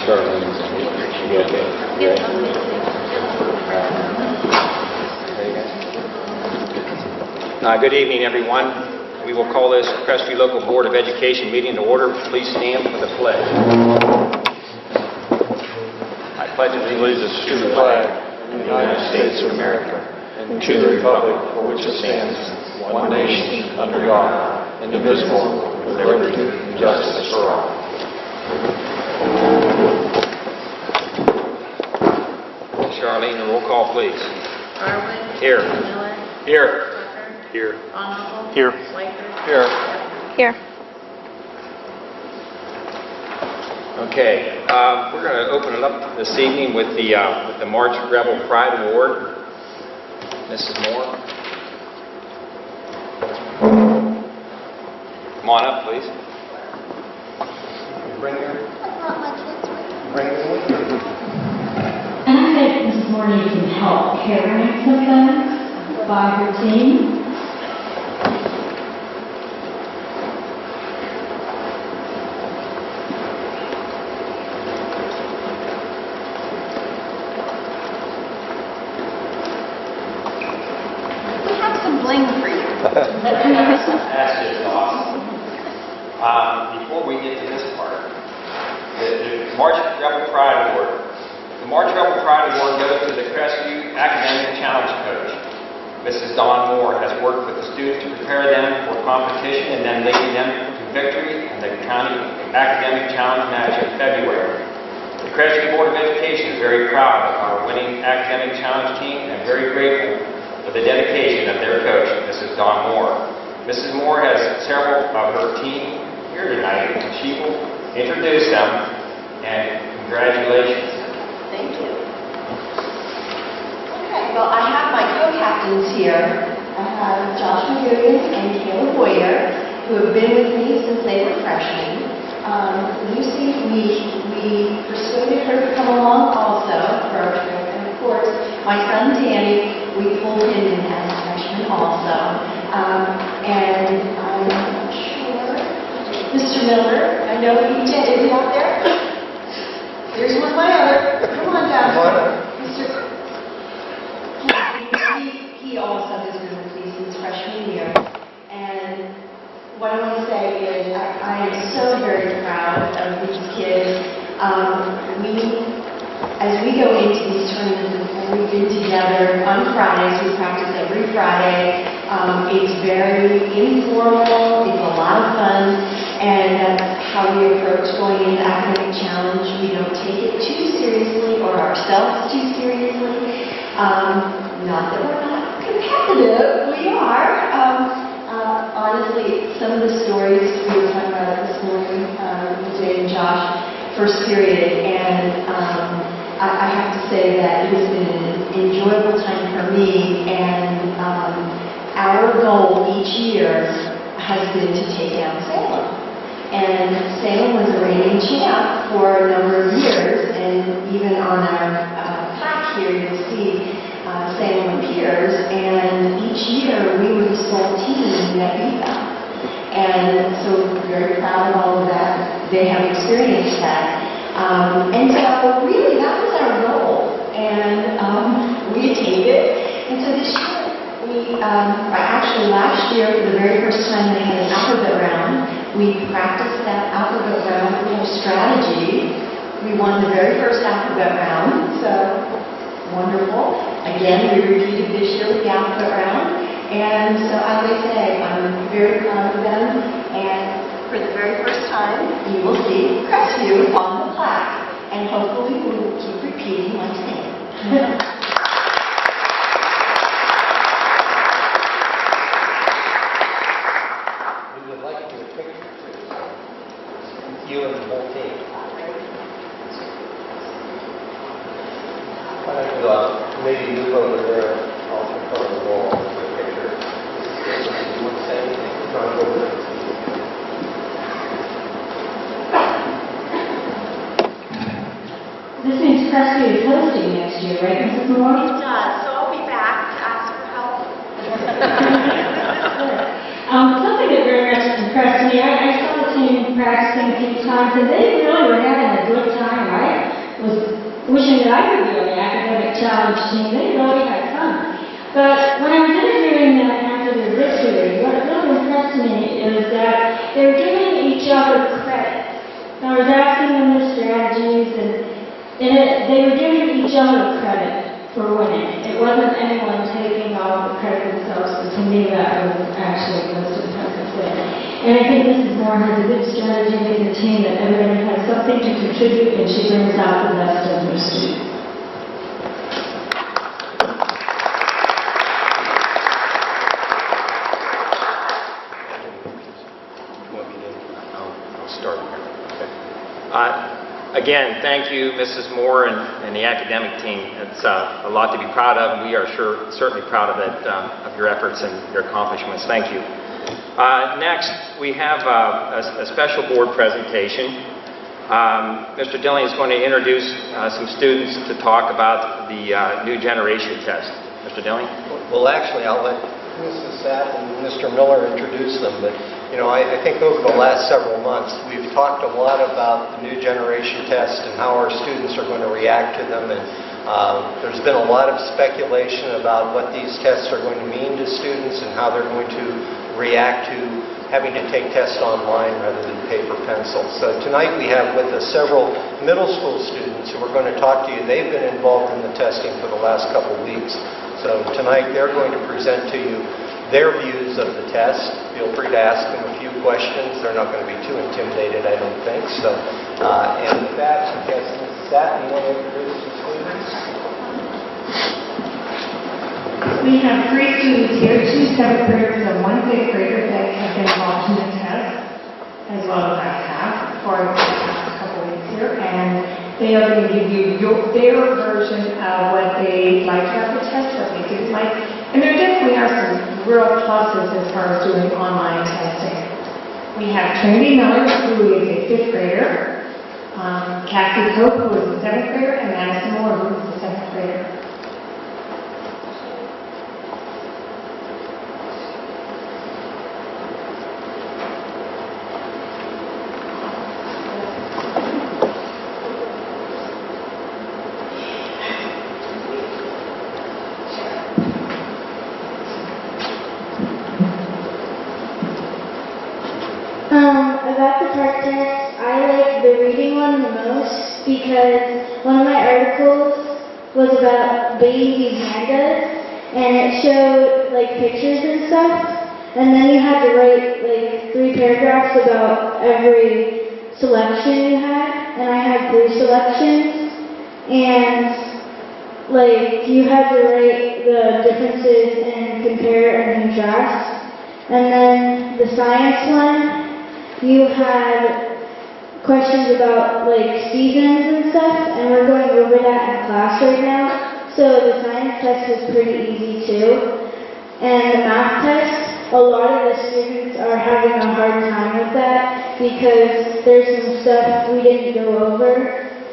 Charlene's okay. Good evening, everyone. We will call this Crestview Local Board of Education meeting to order. Please stand for the pledge. I pledge allegiance to the flag of the United States of America and to the republic for which it stands, one nation, under God, indivisible, with liberty and justice for all. Charlene, the roll call, please. Arwen. Here. Miller. Here. Tucker. Here. Honorable. Here. Schleicher. Here. Here. Okay, we're going to open it up this evening with the March Rebel Pride Award. Mrs. Moore. Come on up, please. Bring her. Bring her with you. And I think Mrs. Moore needs some help carrying some things by her team. We have some bling for you. That's just awesome. Before we get to this part, the March Rebel Pride Award. The March Rebel Pride Award goes to the Crestview Academic Challenge Coach. Mrs. Dawn Moore has worked with the students to prepare them for competition and then leading them to victory in the County Academic Challenge match in February. The Crestview Board of Education is very proud of our winning Academic Challenge team and very grateful for the dedication of their coach, Mrs. Dawn Moore. Mrs. Moore has several of her team here tonight, and she will introduce them, and congratulations. Thank you. Okay, well, I have my co-captains here. I have Josh McGowan and Kayla Boyer, who have been with me since they were freshmen. Lucy, we persuaded her to come along also for our trip. And of course, my son Danny, we pulled him in as a freshman also. And I'm not sure. Mr. Miller, I know he did. Is he out there? Here's one of my other. Come on down. He also has been with me since freshman year. And what I want to say is I am so very proud of these kids. As we go into these tournaments, and we've been together on Fridays, we practice every Friday. It's very informal, it's a lot of fun, and that's how we approach going into Academic Challenge. We don't take it too seriously or ourselves too seriously. Not that we're not competitive, we are. Honestly, some of the stories we were talking about this morning with Jay and Josh, first period, and I have to say that it has been an enjoyable time for me, and our goal each year has been to take down Salem. And Salem was the reigning champ for a number of years, and even on our plaque here you'll see Salem appears, and each year we were the sole team that beat them. And so we're very proud of all of that. They have experienced that. And so really that was our goal, and we attained it. And so this year, actually last year for the very first time they had an alphabet round. We practiced that alphabet round with a strategy. We won the very first alphabet round, so wonderful. Again, we repeated this year with the alphabet round. And so as I say, I'm very proud of them, and for the very first time, you will see Crestview on the plaque, and hopefully we will keep repeating like Sam. We would like to do a picture, too. You and the whole team. Why don't you maybe move over there, also in front of the wall for a picture. You want to say anything? John, go with it. This means Crestview is hosting next year, right, Mrs. Moore? It does, so I'll be back to ask for help. Something that very much impressed me, I saw the team practicing a few times, and they really were having a good time, right? that I would be on the academic challenge team. They really had fun. But when I was interviewing them after their victory, what really impressed me is that they were giving each other credit. I was asking them the strategies, and they were giving each other credit for winning. It wasn't anyone taking all the credit themselves, but to me that was actually the most impressive thing. And I think Mrs. Moore has a good strategy with her team that everybody has something to contribute, and she brings out the best of her students. I'll start here. Okay. Again, thank you, Mrs. Moore and the academic team. It's a lot to be proud of, and we are certainly proud of it, of your efforts and your accomplishments. Thank you. Next, we have a special board presentation. Mr. Dilling is going to introduce some students to talk about the new generation test. Mr. Dilling? Well, actually, I'll let Mrs. Sapp and Mr. Miller introduce them, but I think over the last several months we've talked a lot about the new generation test and how our students are going to react to them, and there's been a lot of speculation about what these tests are going to mean to students and how they're going to react to having to take tests online rather than paper pencil. So tonight we have with us several middle school students who are going to talk to you. They've been involved in the testing for the last couple weeks. So tonight they're going to present to you their views of the test. Feel free to ask them a few questions. They're not going to be too intimidated, I don't think. So, and with that, I guess Mrs. Sapp, you want to introduce the students? We have 3 students here, 2 7th graders and 1 5th grader that have been involved in the test, as well as I have for the past couple weeks here, and they are going to give you their version of what they liked about the test, what they didn't like, and there definitely are some real pluses as far as doing online testing. We have Trinity Miller, who is a 5th grader, Cassie Cope, who is a 7th grader, and Madison Moore, who is a 7th grader. About the part test, I like the reading one the most because one of my articles was about baby pandas, and it showed like pictures and stuff, and then you had to write like 3 paragraphs about every selection you had, and I had 3 selections, and like you had to write the differences and compare and contrast. And then the science one, you had questions about like seasons and stuff, and we're going over that in class right now. So the science test was pretty easy too. And the math test, a lot of the students are having a hard time with that because there's some stuff we didn't go over,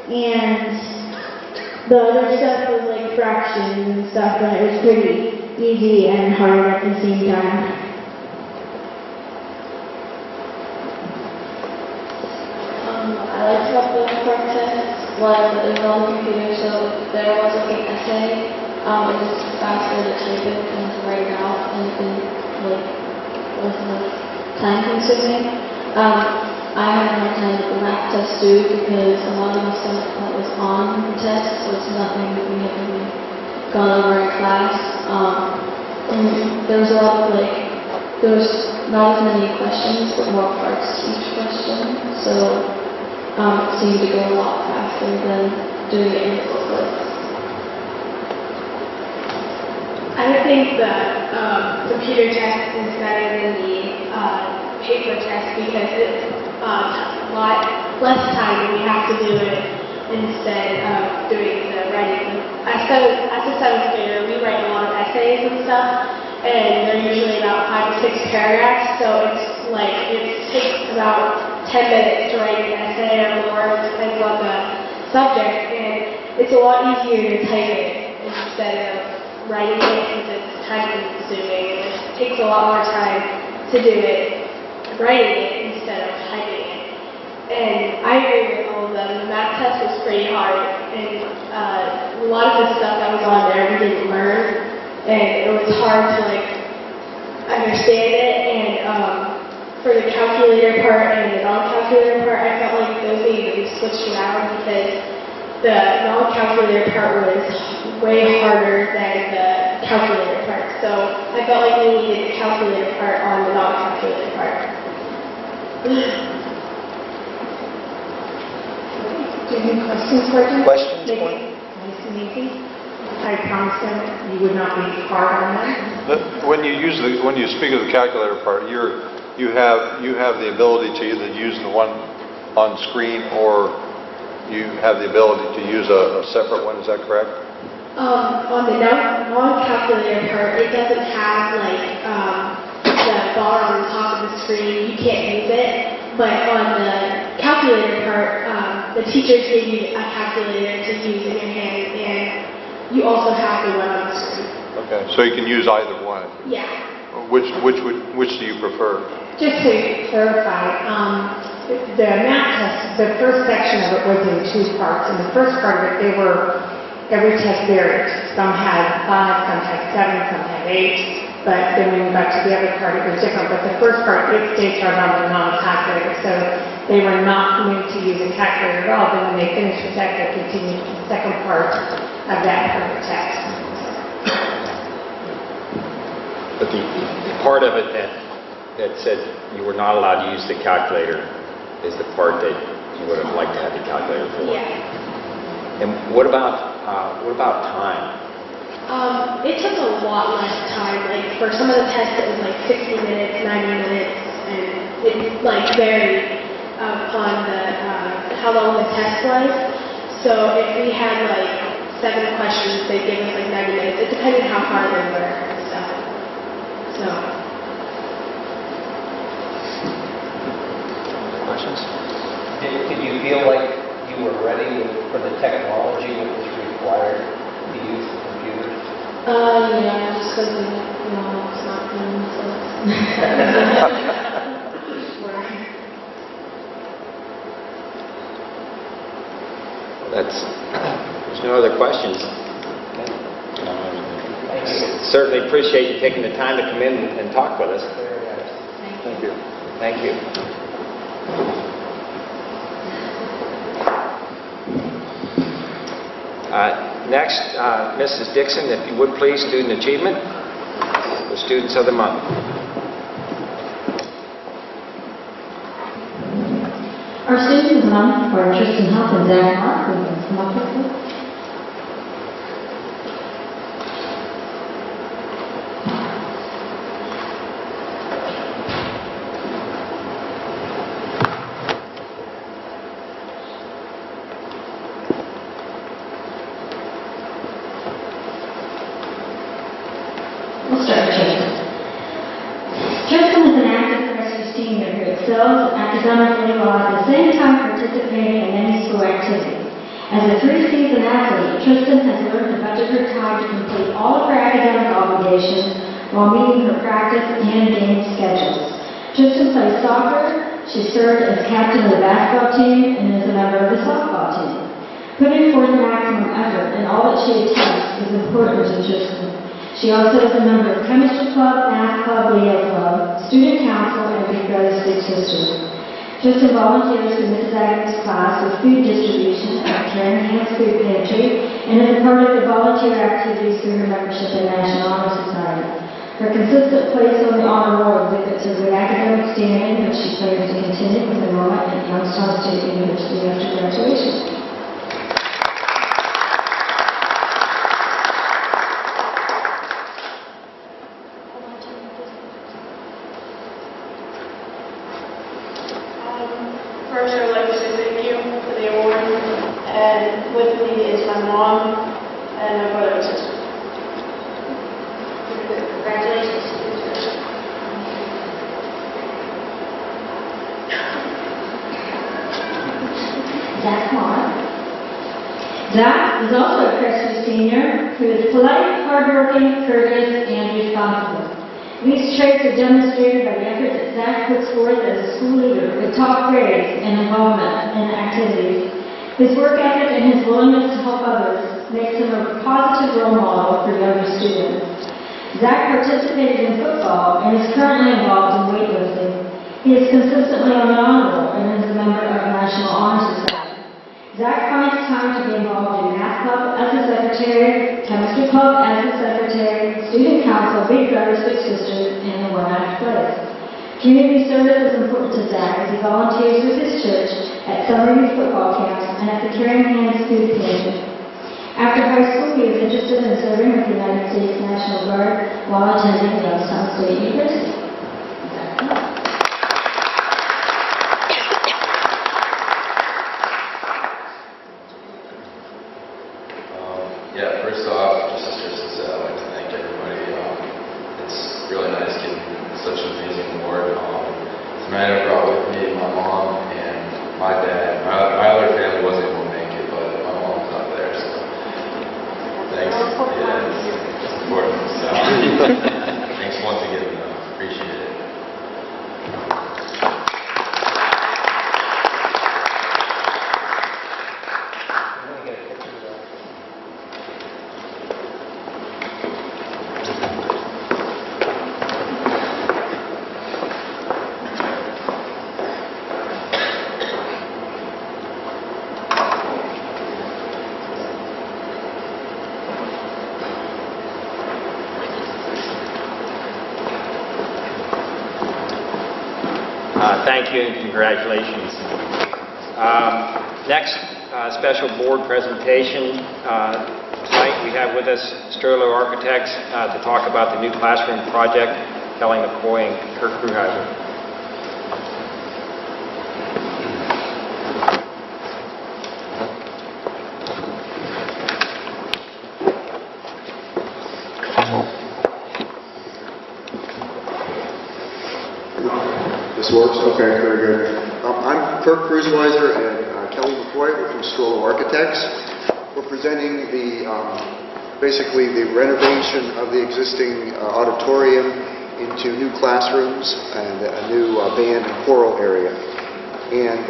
and the other stuff was like fractions and stuff, and it was pretty easy and hard at the same time. I liked about the part test was it was on the computer, so there was like an essay. It was faster to type it than to write it out, and it wasn't time consuming. I had a hard time with the math test too because a lot of the stuff that was on the test was nothing that we had really gone over in class. And there was a lot of there was not as many questions, but more parts to each question. So it seemed to go a lot faster than doing it in the booklet. I think the computer test is better than the paper test because it's a lot less time and we have to do it instead of doing the writing. As a 7th grader, we write a lot of essays and stuff, and they're usually about 5 to 6 paragraphs, so it's it takes about 10 minutes to write an essay or more, depends on the subject, and it's a lot easier to type it instead of writing it because it's time consuming, and it takes a lot more time to do it writing it instead of typing it. And I agree with all of them. The math test was pretty hard, and lot of the stuff that was on there we didn't learn, and it was hard to like understand it. And for the calculator part and the non-calculator part, I felt like those needed to be switched around because the non-calculator part was way harder than the calculator part. So I felt like we needed the calculator part on the non-calculator part. Do you have any questions for him? Questions? Nice and easy. I promised him you would not be hard on them. When you speak of the calculator part, you have the ability to either use the one on screen or you have the ability to use a separate one. Is that correct? On the non-calculator part, it doesn't have like the bar on the top of the screen. You can't use it. But on the calculator part, the teachers give you a calculator to use in your hand, and you also have the one on the screen. Okay, so you can use either one. Yeah. Which do you prefer? Just to clarify, the math test, the first section of it was in two parts. In the first part of it, every test varied. Some had 5, some had 7, some had 8. But then when we got to the other part, it was different. But the first part, it stayed right on the non-calculator. So they were not going to use a calculator at all. Then when they finished with that, they continued to the second part of that part of the test. But the part of it that said you were not allowed to use the calculator is the part that you would have liked to have the calculator for. Yeah. And what about time? It took a lot less time. Like for some of the tests, it was like 60 minutes, 90 minutes, and it like varied upon the how long the test was. So if we had like 7 questions, they'd give us like 90 minutes. It depended how hard they were and stuff. So. Questions? Did you feel like you were ready for the technology that was required to use the computers? Yeah, just because it's not good, so. There's no other questions. Certainly appreciate you taking the time to come in and talk with us. Very nice. Thank you. Thank you. Next, Mrs. Dixon, if you would please, Student Achievement, the Students of the Month. Our students of the month are Tristan Huff and Zach Mark, who can come up with it. We'll start with Tristan. Tristan is an active Crestview senior who excels academically while at the same time participating in many school activities. As a 3-season athlete, Tristan has learned to budget her time to complete all of her academic obligations while meeting her practice and game schedules. Tristan plays soccer, she served as captain of the basketball team, and is a member of the softball team. Putting forth maximum effort in all that she attempts is important to Tristan. She also is a member of Chemistry Club, Math Club, Leo Club, Student Council, and Big Brother Big Sister. Tristan volunteers for Mrs. Atkins' class with food distribution at Karen Hand's Food Pantry and is a part of the volunteer activities through her membership in National Honor Society. Her consistent place on the honor roll exhibits her good academic standing, which she plans to continue with enrollment at Youngstown State University after graduation. First, I would like to say thank you for the award, and with me is my mom and my brother and sister. Congratulations. Zach Mark. Zach is also a Crestview senior who is polite, hardworking, courteous, and responsible. These traits are demonstrated by the effort that Zach puts forth as a school leader with top grades and involvement in activities. His work ethic and his willingness to help others makes him a positive role model for younger students. Zach participated in football and is currently involved in weightlifting. He is consistently on the honor roll and is a member of National Honor Society. Zach finds time to be involved in math club as a secretary, chemistry club as a secretary, student council, Big Brothers Big Sisters, and the One Act Plays. Community service is important to Zach as he volunteers with his church at summer youth football camps and at the Caring Hands Food Pantry. After high school, he was interested in serving with the United States National Guard while attending Youngstown State University. Yeah, first off, just as Kristen said, I'd like to thank everybody. It's really nice getting such an amazing award. Tonight I brought with me my mom and my dad. My other family wasn't able to make it, but my mom was not there, so thanks. Yeah, it's important. So thanks once again. Appreciate it. Thank you and congratulations. Next, special board presentation. Tonight we have with us Sterlo Architects to talk about the new classroom project, Kelly McCoy and Kirk Kruheiser. This works? Okay, very good. I'm Kirk Kruheiser and Kelly McCoy. We're from Sterlo Architects. We're presenting the basically the renovation of the existing auditorium into new classrooms and a new band and choral area. And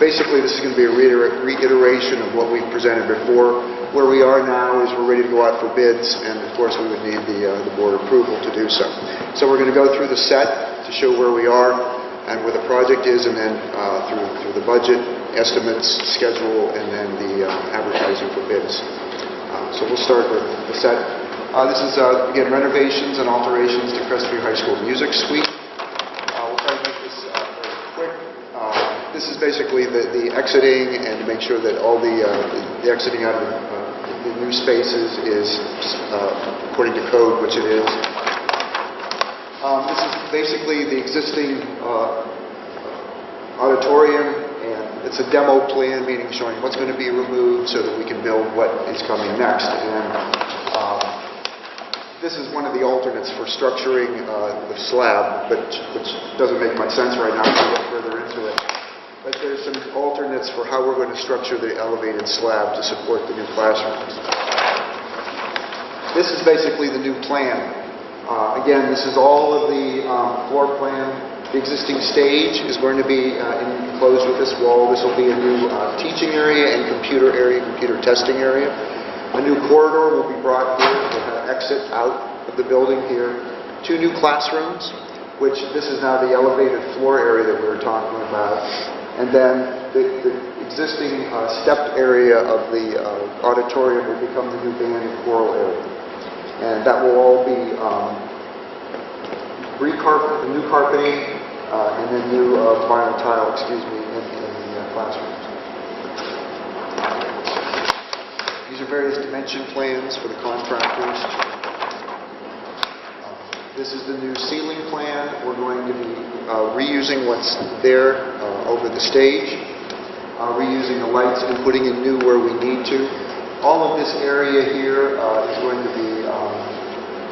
basically this is going to be a reiteration of what we presented before. Where we are now is we're ready to go out for bids, and of course we would need the board approval to do so. So we're going to go through the set to show where we are and where the project is, and then through the budget, estimates, schedule, and then the advertising for bids. So we'll start with the set. This is, again, renovations and alterations to Crestview High School Music Suite. We'll try to make this very quick. This is basically the exiting, and to make sure that all the exiting out of the new spaces is according to code, which it is. This is basically the existing auditorium, and it's a demo plan, meaning showing what's going to be removed so that we can build what is coming next. And this is one of the alternates for structuring the slab, which doesn't make much sense right now. We'll get further into it. But there's some alternates for how we're going to structure the elevated slab to support the new classrooms. This is basically the new plan. Again, this is all of the floor plan. The existing stage is going to be enclosed with this wall. This will be a new teaching area and computer testing area. A new corridor will be brought here. We'll have exit out of the building here. 2 new classrooms, which this is now the elevated floor area that we were talking about. And then the existing stepped area of the auditorium will become the new band and choral area. And that will all be new carpeting and then new vinyl tile, in the classrooms. These are various dimension plans for the contractors. This is the new ceiling plan. We're going to be reusing what's there over the stage, reusing the lights and putting in new where we need to. All of this area here is going to be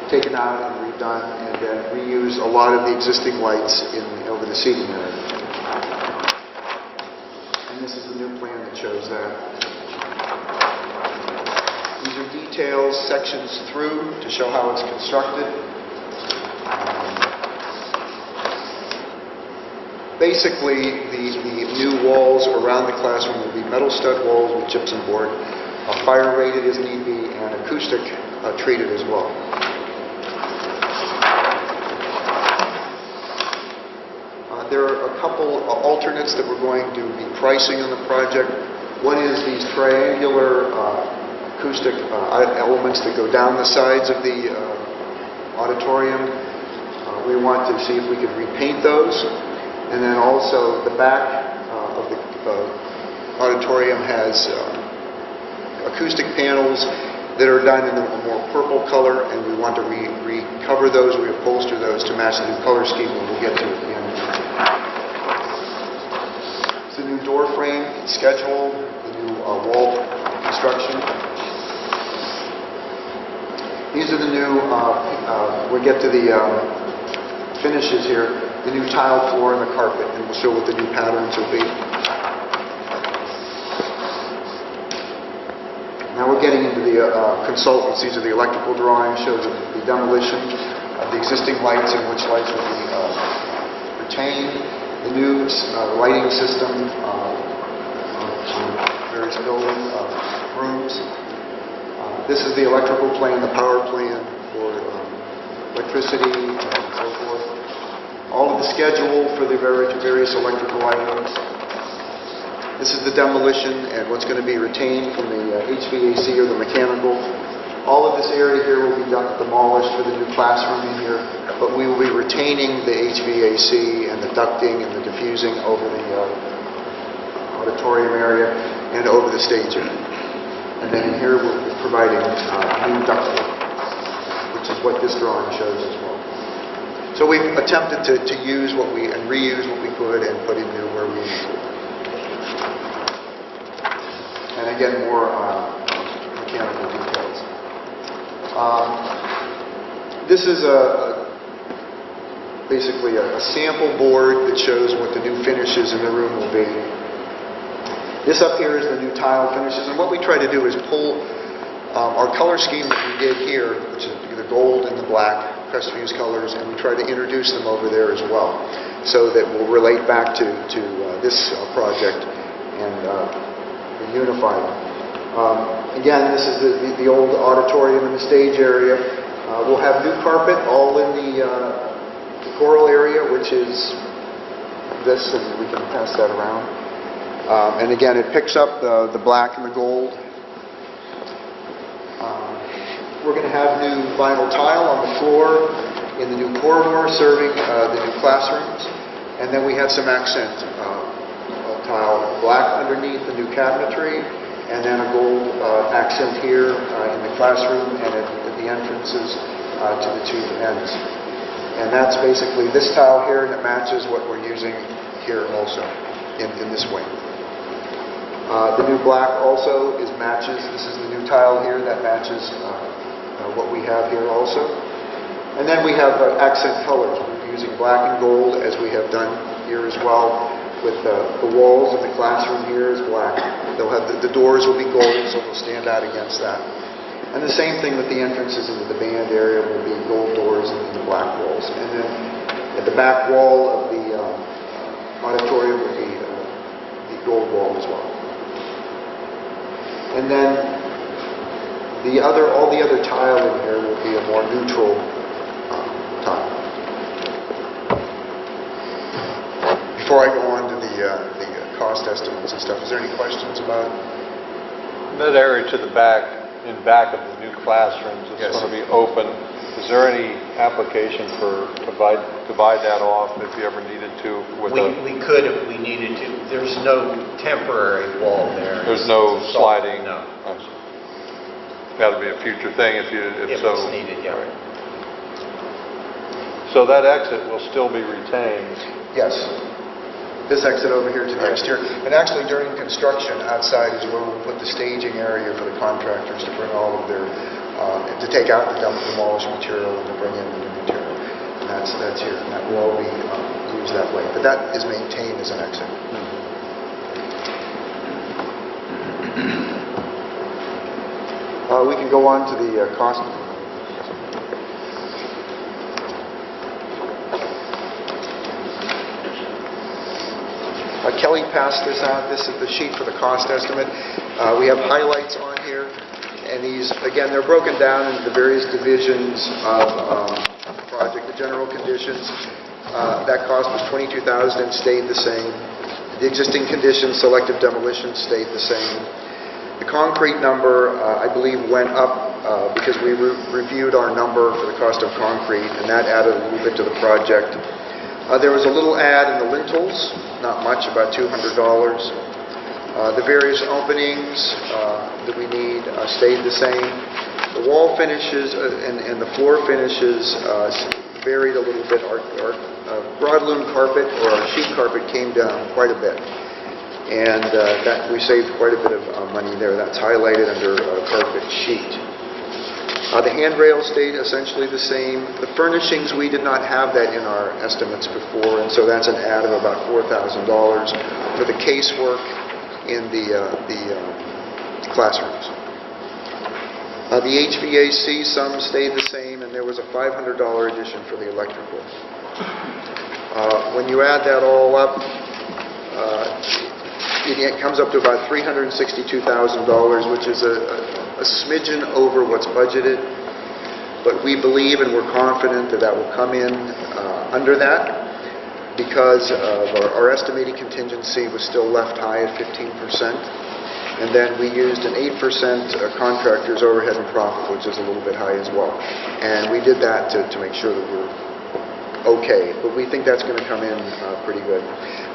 taken out and redone, and then reuse a lot of the existing lights over the seating area. And this is the new plan that shows that. These are details, sections through to show how it's constructed. Basically, the new walls around the classroom will be metal stud walls with gypsum board. fire rated as need be, and acoustic treated as well. There are a couple alternates that we're going to be pricing on the project. One is these triangular acoustic elements that go down the sides of the auditorium. We want to see if we could repaint those. And then also the back of the auditorium has acoustic panels that are done in a more purple color, and we want to recover those, reupholster those to match the new color scheme when we get to it at the end. It's the new door frame schedule, the new wall construction. These are the new, we get to the finishes here, the new tile floor and the carpet, and we'll show what the new patterns will be. Now we're getting into the consultants. These are the electrical drawings, shows the demolition of the existing lights and which lights will be retained. The new lighting system on various building rooms. This is the electrical plan, the power plan for electricity and so forth. All of the schedule for the various electrical items. This is the demolition and what's going to be retained from the HVAC or the mechanical. All of this area here will be demolished for the new classroom in here, but we will be retaining the HVAC and the ducting and the diffusing over the auditorium area and over the stage area. And then here we're providing new ducting, which is what this drawing shows as well. So we've attempted to use what we and reuse what we could and put in new where we need to. And again, more mechanical details. This is basically a sample board that shows what the new finishes in the room will be. This up here is the new tile finishes, and what we try to do is pull our color scheme that we did here, which is the gold and the black, Crestview's colors, and we try to introduce them over there as well, so that will relate back to this project and unify them. Again, this is the old auditorium and the stage area. We'll have new carpet all in the choral area, which is this, and we can pass that around. And again, it picks up the black and the gold. We're going to have new vinyl tile on the floor in the new corridor serving the new classrooms. And then we have some accent tile, black underneath the new cabinetry, and then a gold accent here in the classroom and at the entrances to the two ends. And that's basically this tile here that matches what we're using here also in this wing. The new black also matches. This is the new tile here that matches what we have here also. And then we have accent colors. We're using black and gold as we have done here as well, with the walls of the classroom here is black. They'll have the doors will be gold, so they'll stand out against that. And the same thing with the entrances into the band area will be gold doors and the black walls. And then at the back wall of the auditorium will be the gold wall as well. And then all the other tile in here will be a more neutral tile. Before I go on to the cost estimates and stuff, is there any questions about that area to the back, in back of the new classrooms, it's Yes. going to be open. Is there any application for divide that off if you ever needed to? We could if we needed to. There's no temporary wall there. There's no It's sliding? No. That'll be a future thing if so. It's needed, yeah. So that exit will still be retained. Yes. This exit over here to the exterior. And actually during construction outside is where we'll put the staging area for the contractors to bring all of their, to take out the demolished material and to bring in the new material. And that's here. And that will all be used that way. But that is maintained as an exit. We can go on to the cost. Kelly passed this out. This is the sheet for the cost estimate. We have highlights on here, and these, again, they're broken down into the various divisions of the project. The general conditions, that cost was $22,000 and stayed the same. The existing conditions, selective demolition, stayed the same. The concrete number, I believe, went up because we reviewed our number for the cost of concrete, and that added a little bit to the project. There was a little add in the lintels, not much, about $200. The various openings that we need stayed the same. The wall finishes and the floor finishes varied a little bit. Our broadloom carpet or our sheet carpet came down quite a bit. And that we saved quite a bit of money there. That's highlighted under carpet sheet. The handrail stayed essentially the same. The furnishings, we did not have that in our estimates before, and so that's an add of about $4,000 for the casework in the classrooms. The HVAC, some stayed the same, and there was a $500 addition for the electrical. When you add that all up, it comes up to about $362,000, which is a smidgen over what's budgeted, but we believe and we're confident that that will come in under that because of our estimated contingency was still left high at 15%, and then we used an 8% contractor's overhead and profit, which is a little bit high as well, and we did that to make sure that we're okay, but we think that's going to come in pretty good.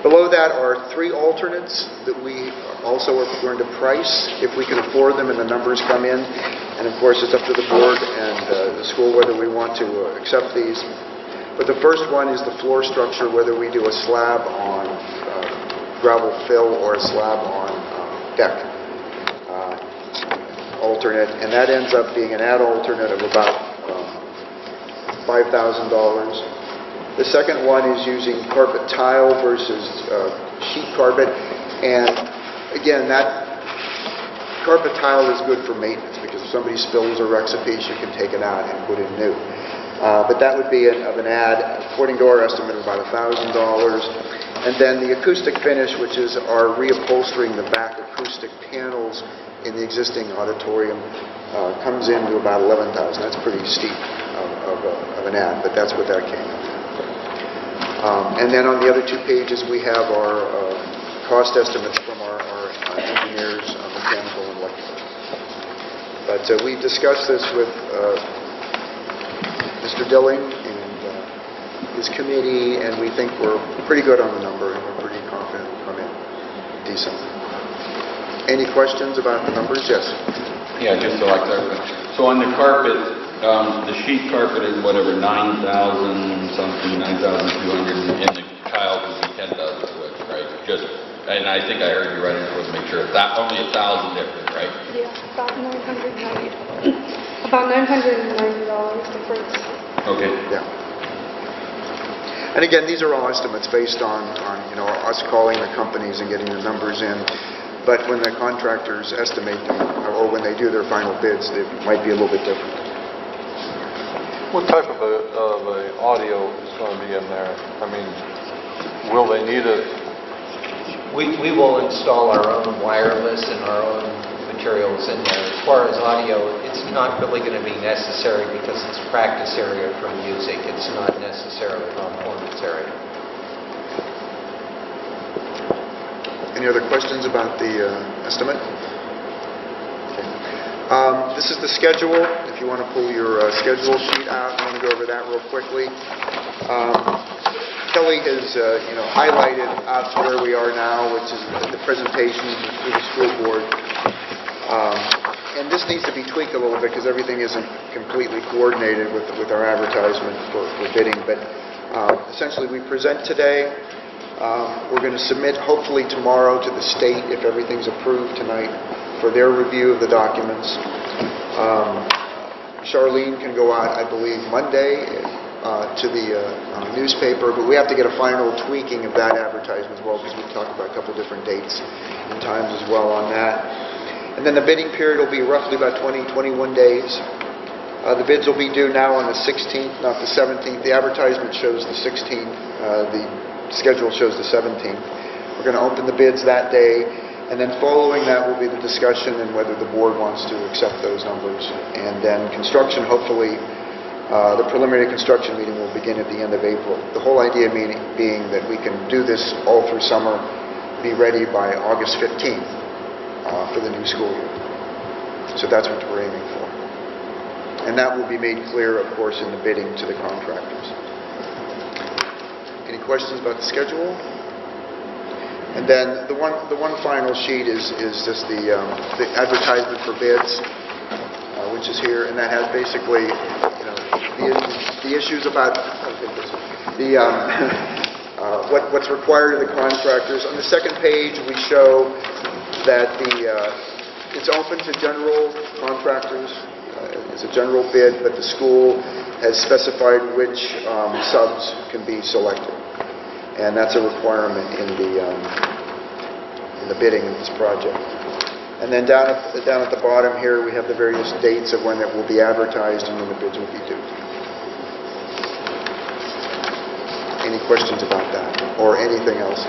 Below that are 3 alternates that we also are going to price if we can afford them and the numbers come in. And of course, it's up to the board and the school whether we want to accept these. But the first one is the floor structure, whether we do a slab on gravel fill or a slab on deck alternate, and that ends up being an add alternate of about $5,000. The second one is using carpet tile versus sheet carpet, and again, that carpet tile is good for maintenance because if somebody spills or wrecks a piece, you can take it out and put in new. But that would be of an add, according to our estimate, of about $1,000. And then the acoustic finish, which is our reupholstering the back acoustic panels in the existing auditorium, comes into about $11,000. That's pretty steep of an add, but that's what that came in. And then on the other 2 pages, we have our cost estimates from our engineers, mechanical and electrical. But we discussed this with Mr. Dilling and his committee, and we think we're pretty good on the number, and we're pretty confident we'll come in decent. Any questions about the numbers? Yes? Yeah, just so I clarify. So on the carpet, the sheet carpet is whatever, 9,000 something, 9,200, and the tiles would be 10,000, right? And I think I heard you right, I just want to make sure. That only 1,000 difference, right? Yeah, about $990 difference. Okay. Yeah. And again, these are all estimates based on us calling the companies and getting the numbers in. But when the contractors estimate them, or when they do their final bids, they might be a little bit different. What type of a audio is going to be in there? I mean, will they need it? We will install our own wireless and our own materials in there. As far as audio, it's not really going to be necessary because it's practice area for music. It's not necessarily a performance area. Any other questions about the estimate? This is the schedule. If you want to pull your schedule sheet out, I want to go over that real quickly. Kelly has highlighted us where we are now, which is the presentation to the school board. And this needs to be tweaked a little bit because everything isn't completely coordinated with our advertisement for bidding. But essentially, we present today. We're going to submit hopefully tomorrow to the state if everything's approved tonight for their review of the documents. Charlene can go out, I believe, Monday to the newspaper, but we have to get a final tweaking of that advertisement as well because we've talked about a couple different dates and times as well on that. And then the bidding period will be roughly about 20-21 days. The bids will be due now on the 16th, not the 17th. The advertisement shows the 16th. The schedule shows the 17th. We're going to open the bids that day, And then following that will be the discussion and whether the board wants to accept those numbers. And then construction, hopefully, the preliminary construction meeting will begin at the end of April. The whole idea being that we can do this all through summer, be ready by August 15th for the new school year. So that's what we're aiming for. And that will be made clear, of course, in the bidding to the contractors. Any questions about the schedule? And then the one final sheet is just the advertisement for bids, which is here, and that has basically, the issues about what's required of the contractors. On the second page, we show that it's open to general contractors. It's a general bid, but the school has specified which subs can be selected. And that's a requirement in the bidding of this project. And then down at the bottom here, we have the various dates of when it will be advertised and when the bids will be due. Any questions about that or anything else?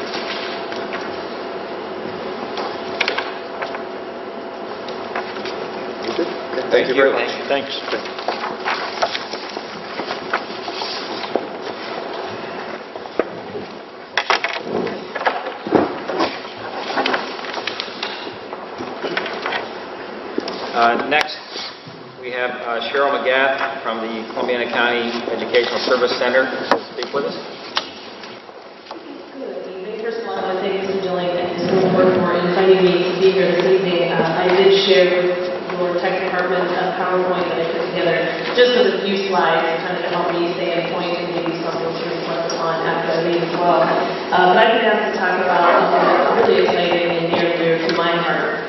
You good? Okay, thank you very much. Thanks. Next, we have Cheryl McGath from the Columbiana County Educational Service Center to speak with us. Good evening. First of all, I want to thank Mr. Dilling and his school board for inviting me to be here this evening. I did share with your tech department a PowerPoint that I put together just with a few slides kind of to help me stay on point and maybe something to reflect upon after I leave as well. But I've been asked to talk about something that's really exciting and near and dear to my heart,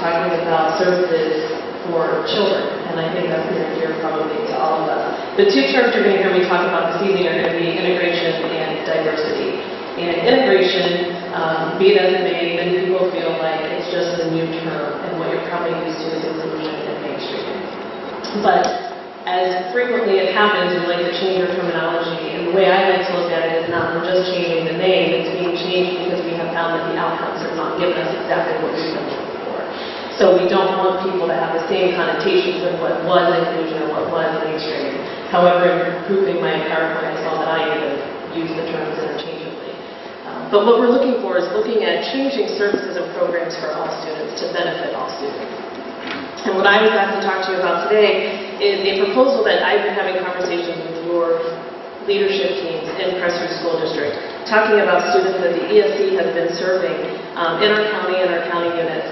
talking about services for children, and I think that's near and dear probably to all of us. The two terms you're going to hear me talk about this evening are going to be integration and diversity. And integration, be it as it may, many people feel like it's just a new term, and what you're probably used to is inclusion and mainstreaming. But as frequently it happens, we like to change our terminology, and the way I like to look at it is not we're just changing the name, it's being changed because we have found that the outcomes are not giving us exactly what we've been looking for. So we don't want people to have the same connotations of what was inclusion or what was mainstreaming. However, in grouping my PowerPoint, I saw that I even use the terms interchangeably. But what we're looking for is looking at changing services and programs for all students to benefit all students. And what I was asked to talk to you about today is a proposal that I've been having conversations with your leadership teams in Crestview School District, talking about students that the ESC has been serving in our county and our county units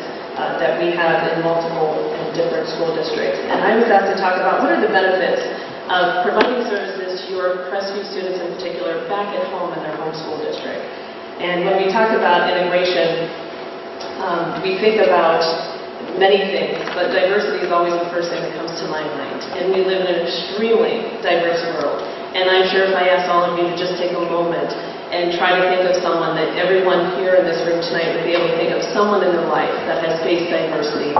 that we have in multiple and different school districts. And I was asked to talk about what are the benefits of providing services to your Crestview students in particular back at home in their home school district. And when we talk about integration, we think about many things, but diversity is always the first thing that comes to my mind. And we live in an extremely diverse world. And I'm sure if I asked all of you to just take a moment and try to think of someone that everyone here in this room tonight would be able to think of someone in their life that has faced diversity,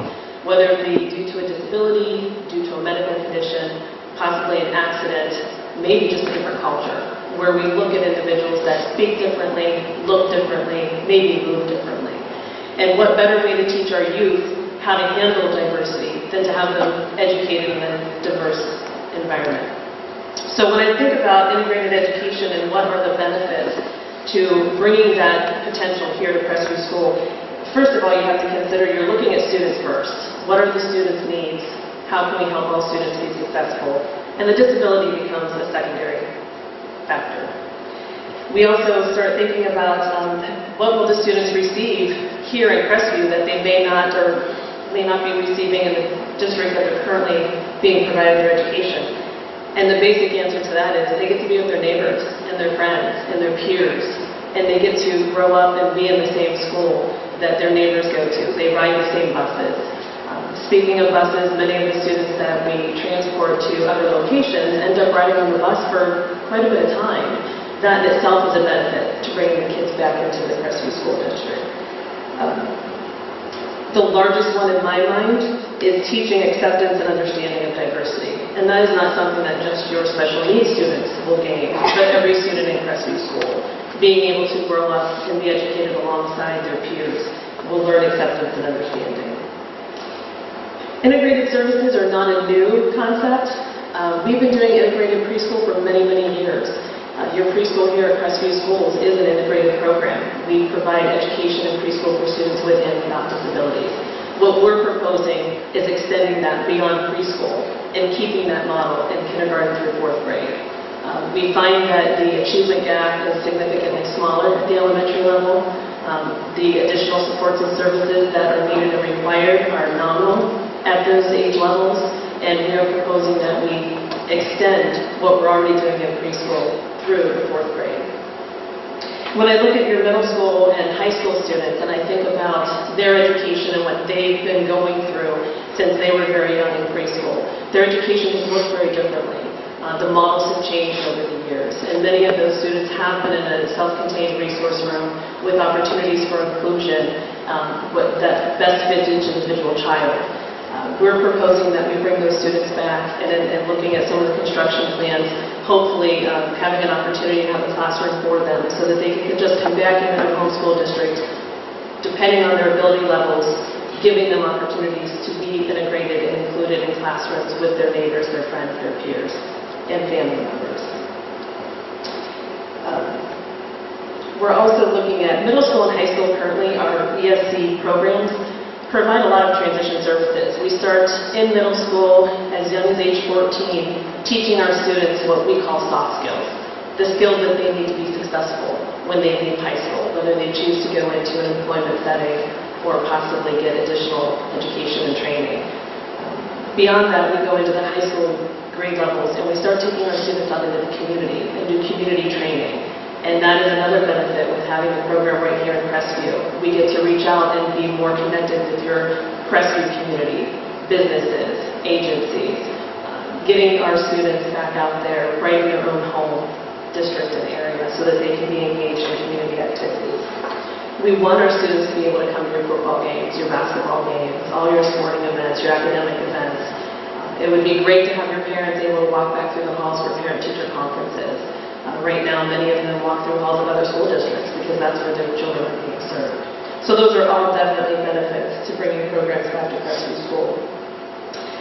whether it be due to a disability, due to a medical condition, possibly an accident, maybe just a different culture, where we look at individuals that speak differently, look differently, maybe move differently. And what better way to teach our youth how to handle diversity than to have them educated in a diverse environment. So when I think about integrated education and what are the benefits to bringing that potential here to Crestview School, first of all, you have to consider you're looking at students first. What are the students' needs? How can we help all students be successful? And the disability becomes a secondary factor. We also start thinking about what will the students receive here in Crestview that they may not or may not be receiving in the district that they're currently being provided their education. And the basic answer to that is they get to be with their neighbors and their friends and their peers, and they get to grow up and be in the same school that their neighbors go to. They ride the same buses. Speaking of buses, many of the students that we transport to other locations end up riding on the bus for quite a bit of time. That in itself is a benefit to bringing the kids back into the Crestview School District. The largest one in my mind is teaching acceptance and understanding of diversity. And that is not something that just your special needs students will gain, but every student in Crestview School, being able to grow up and be educated alongside their peers will learn acceptance and understanding. Integrated services are not a new concept. We've been doing integrated preschool for many, many years. Your preschool here at Crestview Schools is an integrated program. We provide education in preschool for students with and without disabilities. What we're proposing is extending that beyond preschool and keeping that model in kindergarten through 4th grade. We find that the achievement gap is significantly smaller at the elementary level. The additional supports and services that are needed and required are nominal at those age levels, and we are proposing that we extend what we're already doing in preschool through the 4th grade. When I look at your middle school and high school students and I think about their education and what they've been going through since they were very young in preschool, their education has looked very differently. The models have changed over the years, and many of those students have been in a self-contained resource room with opportunities for inclusion that best fits each individual child. We're proposing that we bring those students back and looking at some of the construction plans, hopefully having an opportunity to have a classroom for them so that they can just come back into their home school district, depending on their ability levels, giving them opportunities to be integrated and included in classrooms with their neighbors, their friends, their peers, and family members. We're also looking at middle school and high school currently. Our ESC programs provide a lot of transition services. We start in middle school as young as age 14, teaching our students what we call soft skills, the skills that they need to be successful when they leave high school, whether they choose to go into an employment setting or possibly get additional education and training. Beyond that, we go into the high school grade levels and we start taking our students out into the community and do community training. And that is another benefit with having a program right here in Crestview. We get to reach out and be more connected with your Crestview community, businesses, agencies, getting our students back out there right in their own home district and area so that they can be engaged in community activities. We want our students to be able to come to your football games, your basketball games, all your sporting events, your academic events. It would be great to have your parents able to walk back through the halls for parent-teacher conferences. Right now, many of them walk through halls of other school districts because that's where their children are being served. So those are all definitely benefits to bringing programs back to Crestview School.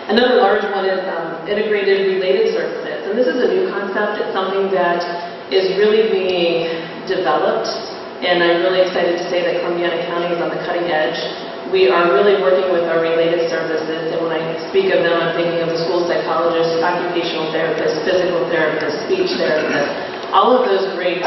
Another large one is integrated related services. And this is a new concept. It's something that is really being developed. And I'm really excited to say that Columbiana County is on the cutting edge. We are really working with our related services, and when I speak of them, I'm thinking of the school psychologist, occupational therapist, physical therapist, speech therapist, all of those great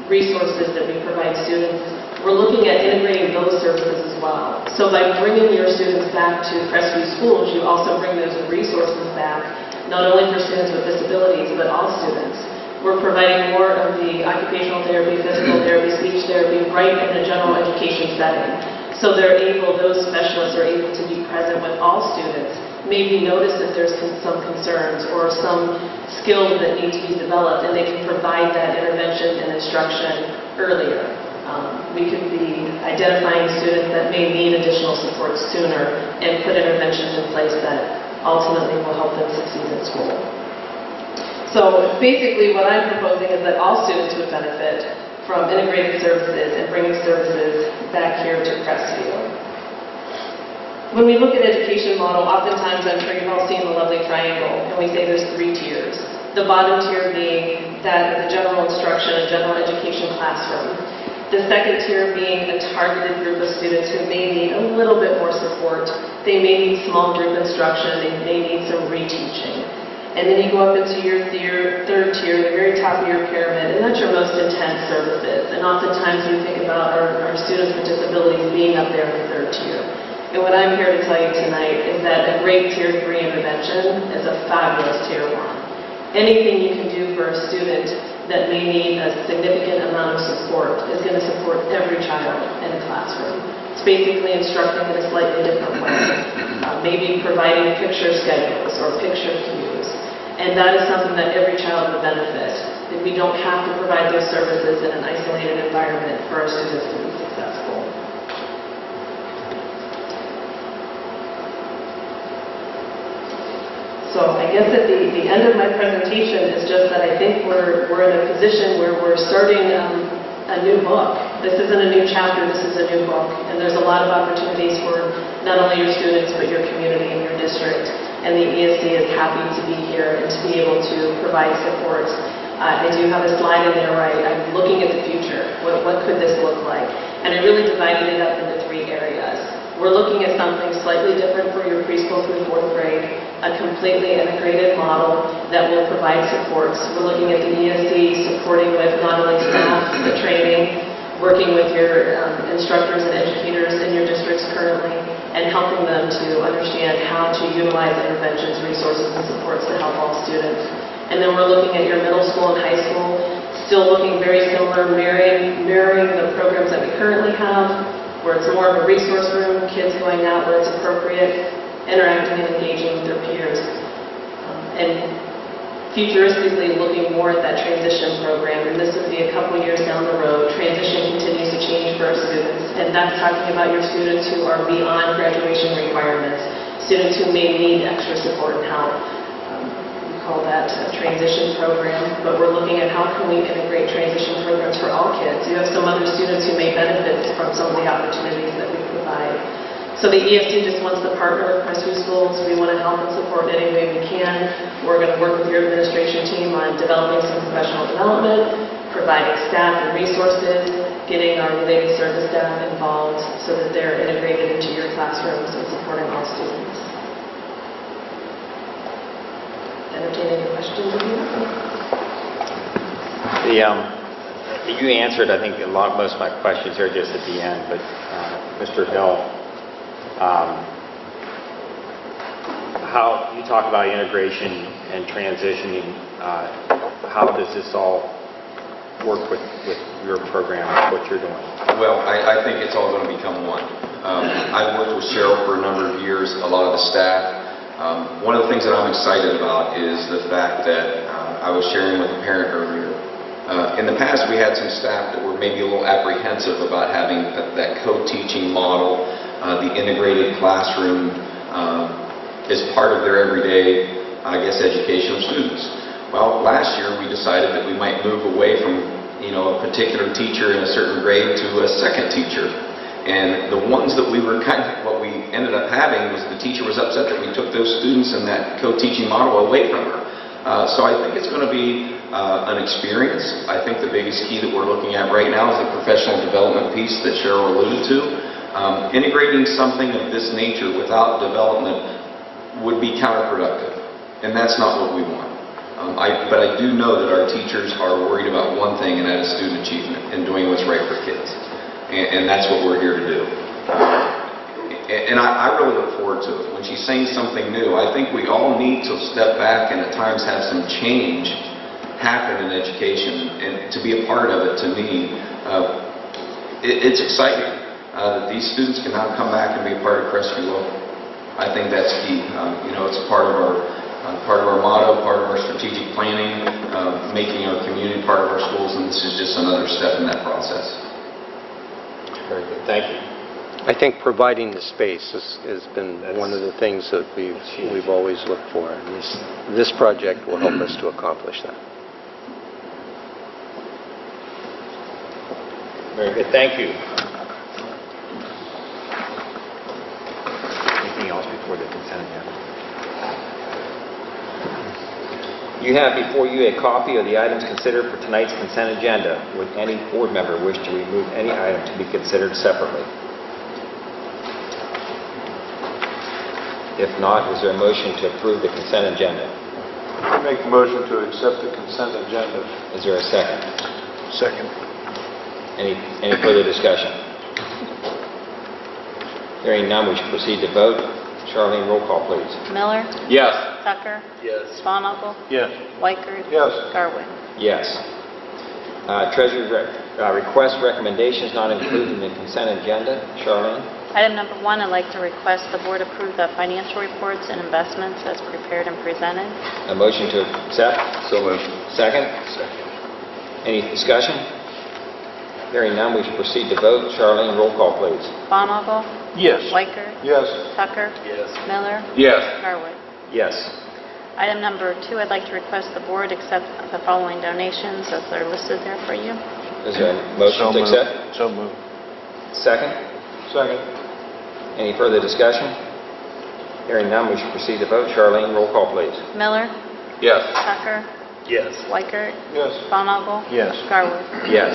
resources that we provide students. We're looking at integrating those services as well. So by bringing your students back to Crestview Schools, you also bring those resources back, not only for students with disabilities, but all students. We're providing more of the occupational therapy, physical therapy, speech therapy right in the general education setting. So those specialists are able to be present with all students, maybe notice that there's some concerns or some skills that need to be developed, and they can provide that intervention and instruction earlier. We could be identifying students that may need additional support sooner and put interventions in place that ultimately will help them succeed in school. So basically what I'm proposing is that all students would benefit from integrated services and bringing services back here to Crestview. When we look at education model, oftentimes I'm sure you've all seen the lovely triangle, and we say there's 3 tiers. The bottom tier being that of the general instruction and general education classroom. The second tier being a targeted group of students who may need a little bit more support. They may need small group instruction, they may need some reteaching. And then you go up into your third tier, the very top of your pyramid, and that's your most intense services. And oftentimes we think about our students with disabilities being up there in the third tier. And what I'm here to tell you tonight is that a great tier 3 intervention is a fabulous tier 1. Anything you can do for a student that may need a significant amount of support is going to support every child in a classroom. It's basically instructing in a slightly different way. Maybe providing picture schedules or picture cues. And that is something that every child would benefit. If we don't have to provide those services in an isolated environment for our students to be successful. So I guess at the end of my presentation is just that I think we're in a position where we're starting a new book. This isn't a new chapter, this is a new book, and there's a lot of opportunities for not only your students, but your community and your district. And the ESD is happy to be here and to be able to provide support. I do have a slide in there, right? I'm looking at the future. What could this look like? And I really divided it up into 3 areas. We're looking at something slightly different for your preschool through 4th grade, a completely integrated model that will provide supports. We're looking at the ESD supporting with not only staff, but training, working with your instructors and educators in your districts currently, and helping them to understand how to utilize interventions, resources, and supports to help all students. And then we're looking at your middle school and high school, still looking very similar, mirroring the programs that we currently have, where it's more of a resource room, kids going out where it's appropriate, interacting and engaging with their peers. And futuristically looking more at that transition program, and this would be a couple years down the road. Transition continues to change for our students, and that's talking about your students who are beyond graduation requirements, students who may need extra support and help. We call that a transition program, but we're looking at how can we integrate transition programs for all kids. You have some other students who may benefit from some of the opportunities that we provide. So the ESD just wants to partner with Crestview schools. We want to help and support any way we can. We're going to work with your administration team on developing some professional development, providing staff and resources, getting our related service staff involved so that they're integrated into your classrooms and supporting all students. Entertain any questions if you have. You answered, I think, most of my questions here just at the end, but Mr. Hill, how you talk about integration and transitioning, how does this all work with your program, what you're doing? Well, I think it's all going to become one. I've worked with Cheryl for a number of years, a lot of the staff. One of the things that I'm excited about is the fact that I was sharing with a parent earlier. In the past, we had some staff that were maybe a little apprehensive about having that co-teaching model, the integrated classroom as part of their everyday, education of students. Well, last year we decided that we might move away from, a particular teacher in a certain grade to a second teacher. And the ones that we were what we ended up having was the teacher was upset that we took those students and that co-teaching model away from her. So I think it's going to be an experience. I think the biggest key that we're looking at right now is the professional development piece that Cheryl alluded to. Integrating something of this nature without development would be counterproductive, and that's not what we want. But I do know that our teachers are worried about one thing, and that is student achievement and doing what's right for kids. And that's what we're here to do. And I really look forward to it. When she's saying something new, I think we all need to step back and at times have some change happen in education. And to be a part of it, to me, it's exciting that these students can now come back and be a part of Crestview Local. I think that's key. It's part of our motto, part of our strategic planning, making our community part of our schools, and this is just another step in that process. Very good. Thank you. I think providing the space has been one of the things that we've always looked for. And this project will help us to accomplish that. Very good. Thank you. Anything else before the consent agenda? You have before you a copy of the items considered for tonight's consent agenda. Would any board member wish to remove any item to be considered separately? If not, is there a motion to approve the consent agenda? I make the motion to accept the consent agenda. Is there a second? Second. Any further discussion? Hearing none, we should proceed to vote. Charlene, roll call, please. Miller? Yes. Tucker? Yes. Sponaugle? Yes. Weichert? Yes. Garwood? Yes. Treasurer's request recommendations not included in the consent agenda. Charlene? Item number 1, I'd like to request the board approve the financial reports and investments as prepared and presented. A motion to accept? So moved. Second? Second. Any discussion? Hearing none, we should proceed to vote. Charlene, roll call, please. Sponaugle? Yes. Weichert? Yes. Tucker? Yes. Miller? Yes. Garwood? Yes. Item number 2, I'd like to request the board accept the following donations as they're listed there for you. Is there a motion to accept? So moved. Second? Second. Any further discussion? Hearing none, we should proceed to vote. Charlene, roll call, please. Miller, Yes. Tucker, Yes. Weichert, Yes. Bonnagle, Yes. Garwood. Yes.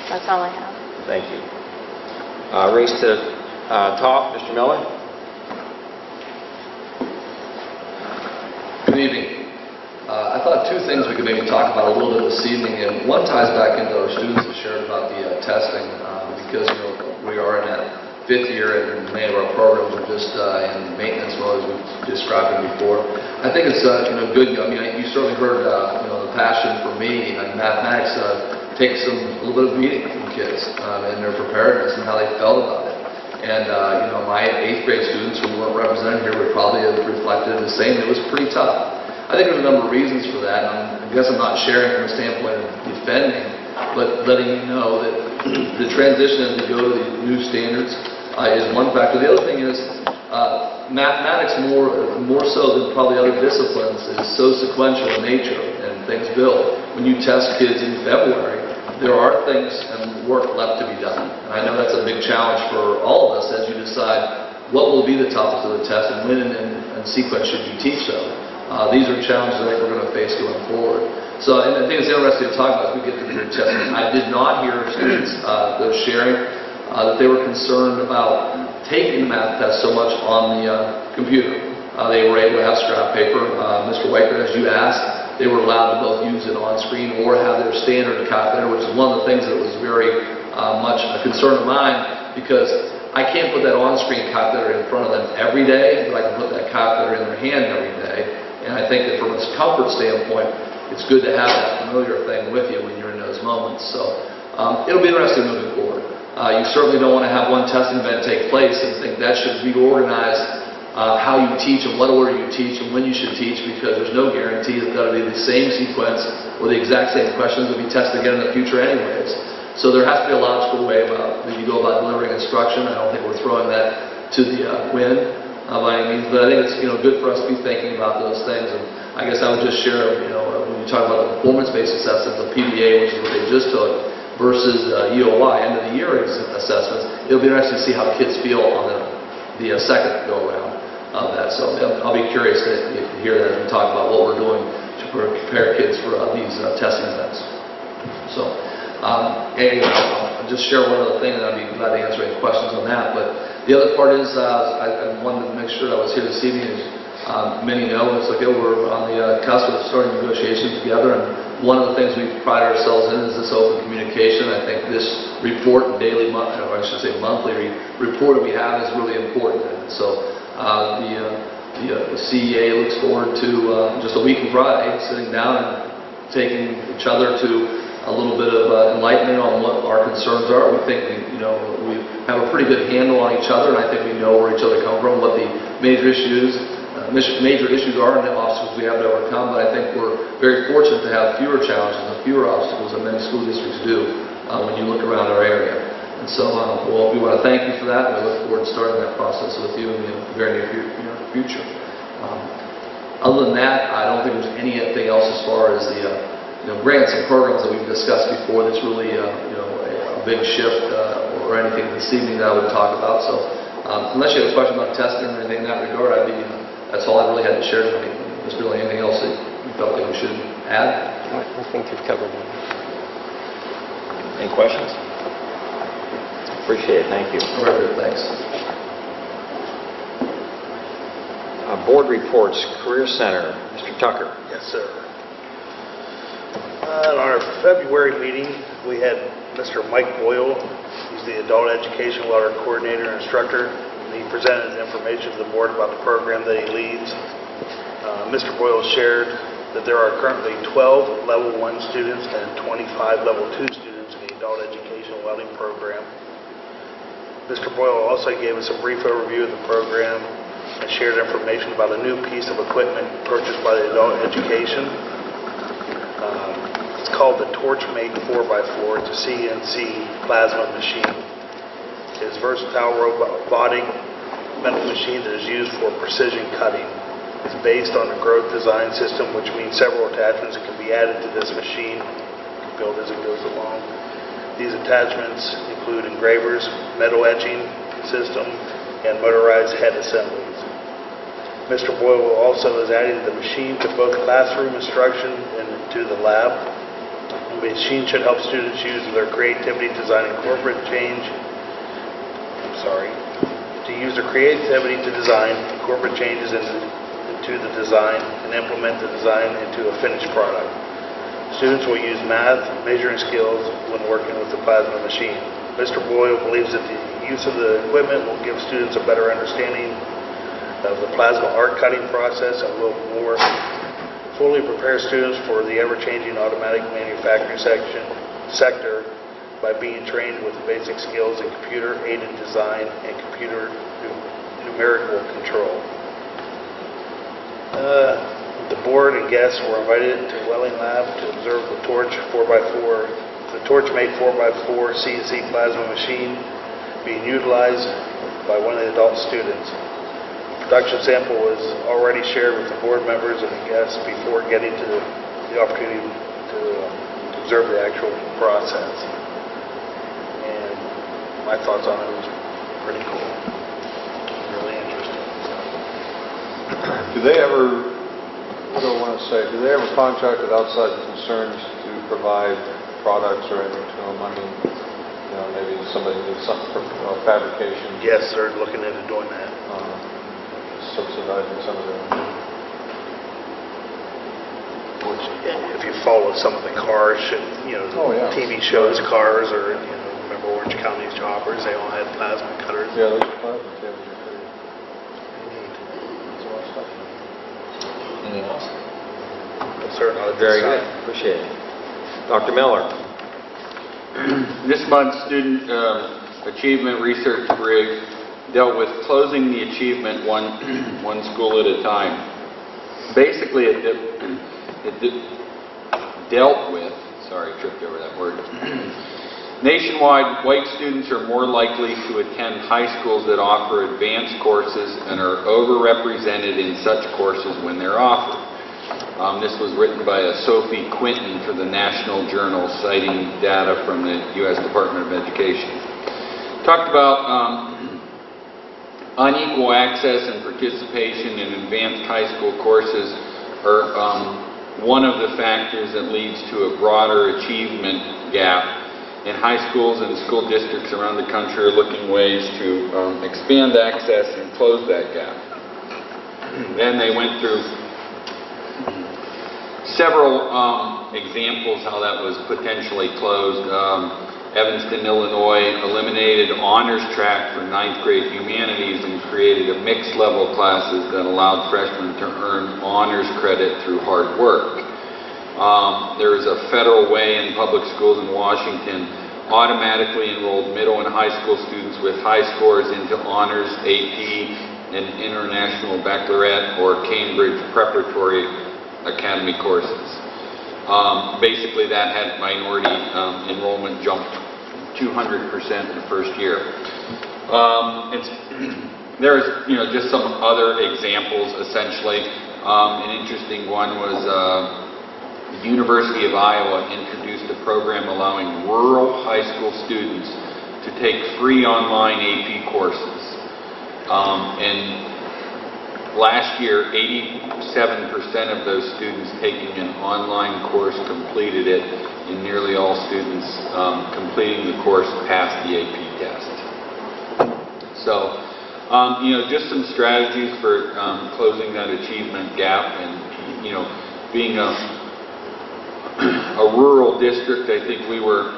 That's all I have. Thank you. Race to top, Mr. Miller. Good evening. I thought two things we could maybe talk about a little bit this evening, and one ties back into our students that shared about the testing, because we are in that 5th year, and many of our programs are just in maintenance mode, as we've described it before. I think it's good. I mean, you certainly heard the passion for me in mathematics takes a little bit of beating from kids and their preparedness and how they felt about it. And my 8th grade students who weren't represented here would probably have reflected the same. It was pretty tough. I think there's a number of reasons for that. I guess I'm not sharing from a standpoint of defending, but letting you know that the transition as we go to the new standards is one factor. The other thing is mathematics, more so than probably other disciplines, is so sequential in nature and things build. When you test kids in February, there are things and work left to be done. And I know that's a big challenge for all of us as you decide what will be the topics of the test and when and sequence should you teach them. These are challenges I think we're going to face going forward. So, and I think it's interesting to talk about as we get to the testing. I did not hear students sharing that they were concerned about taking the math test so much on the computer. They were able to have scrap paper. Mr. Weichert, as you asked, they were allowed to both use it on screen or have their standard calculator, which is one of the things that was very much a concern of mine, because I can't put that on-screen calculator in front of them every day, but I can put that calculator in their hand every day. And I think that from a comfort standpoint, it's good to have that familiar thing with you when you're in those moments. So it'll be interesting moving forward. You certainly don't want to have one testing event take place and think that should reorganize how you teach and what order you teach and when you should teach, because there's no guarantee that that'll be the same sequence or the exact same questions will be tested again in the future anyways. So there has to be a logical way about that you go about delivering instruction. I don't think we're throwing that to the wind by any means, but I think it's good for us to be thinking about those things. And I guess I would just share, when you talk about the performance-based assessments, the PBA, which is what they just took, versus EOY, end of the year assessments, it'll be interesting to see how the kids feel on the second go-around of that. So I'll be curious to hear that as we talk about what we're doing to prepare kids for these testing events. So anyway, I'll just share one other thing, and I'll be glad to answer any questions on that. But the other part is I wanted to make sure that I was here this evening. As many know, it's like we're on the cusp of starting negotiations together, and one of the things we pride ourselves in is this open communication. I think this report, daily, or I should say monthly report that we have is really important. And so the CEA looks forward to just a week from Friday, sitting down and taking each other to a little bit of enlightenment on what our concerns are. We think we have a pretty good handle on each other, and I think we know where each other come from, what the major issues are, and the obstacles we have to overcome. But I think we're very fortunate to have fewer challenges and fewer obstacles than many school districts do when you look around our area. And so we want to thank you for that, and we look forward to starting that process with you in the very near future. Other than that, I don't think there's anything else as far as the grants and programs that we've discussed before that's really a big shift or anything this evening that I would talk about. So unless you have a question about testing or anything in that regard, that's all I really had to share tonight. Is there really anything else that you felt like we should add? I think you've covered it. Any questions? Appreciate it. Thank you. Very good. Thanks. Board reports, Career Center, Mr. Tucker. Yes, sir. At our February meeting, we had Mr. Mike Boyle. He's the Adult Education Water Coordinator and Instructor, and he presented information to the board about the program that he leads. Mr. Boyle shared that there are currently 12 Level 1 students and 25 Level 2 students in the Adult Education Welding Program. Mr. Boyle also gave us a brief overview of the program and shared information about a new piece of equipment purchased by the Adult Education. It's called the TorchMate 4x4. It's a CNC plasma machine. It's a versatile robotic metal machine that is used for precision cutting. is based on a growth design system, which means several attachments that can be added to this machine, built as it goes along. These attachments include engravers, metal etching system, and motorized head assemblies. Mr. Boyle also is adding the machine to both classroom instruction and to the lab. The machine should help students use their creativity designing corporate change. To use their creativity to design corporate changes into the design and implement the design into a finished product. Students will use math, measuring skills when working with the plasma machine. Mr. Boyle believes that the use of the equipment will give students a better understanding of the plasma art cutting process and will more fully prepare students for the ever-changing automatic manufacturing sector by being trained with the basic skills in computer-aided design and computer numerical control. The board and guests were invited to Welling Lab to observe the Torch 4x4, the Torch-made 4x4 CNC plasma machine being utilized by one of the adult students. The production sample was already shared with the board members and the guests before getting to the opportunity to observe the actual process. And my thoughts on it was pretty cool, really interesting. Do they ever, what do I want to say, do they ever contract with outside concerns to provide products or anything to them? I mean, you know, maybe somebody needs something for fabrication. Yes, they're looking into doing that. Subsidizing some of them. Which, if you follow some of the cars, TV shows, cars, or remember Orange County's Choppers, they all had plasma cutters. Yeah, those plasma tables are pretty neat. That's a lot of stuff. Anything else? Certainly. Very good. Appreciate it. Dr. Miller. This month's Student Achievement Research Brig dealt with closing the achievement one school at a time. Basically, it dealt with, sorry, tripped over that word. Nationwide, white students are more likely to attend high schools that offer advanced courses and are overrepresented in such courses when they're offered. This was written by Sophie Quinton for the National Journal, citing data from the U.S. Department of Education. Talked about unequal access and participation in advanced high school courses are one of the factors that leads to a broader achievement gap. And high schools and school districts around the country are looking ways to expand access and close that gap. Then they went through several examples how that was potentially closed. Evanston, Illinois eliminated honors track for 9th grade humanities and created a mixed level classes that allowed freshmen to earn honors credit through hard work. There is a federal way in public schools in Washington automatically enrolled middle and high school students with high scores into honors, AP, and international baccalaureate or Cambridge preparatory academy courses. Basically, that had minority enrollment jumped 200% in the first year. There's just some other examples. Essentially, an interesting one was the University of Iowa introduced a program allowing rural high school students to take free online AP courses. And last year, 87% of those students taking an online course completed it, and nearly all students completing the course passed the AP test. So, just some strategies for closing that achievement gap, and being a rural district, I think we were,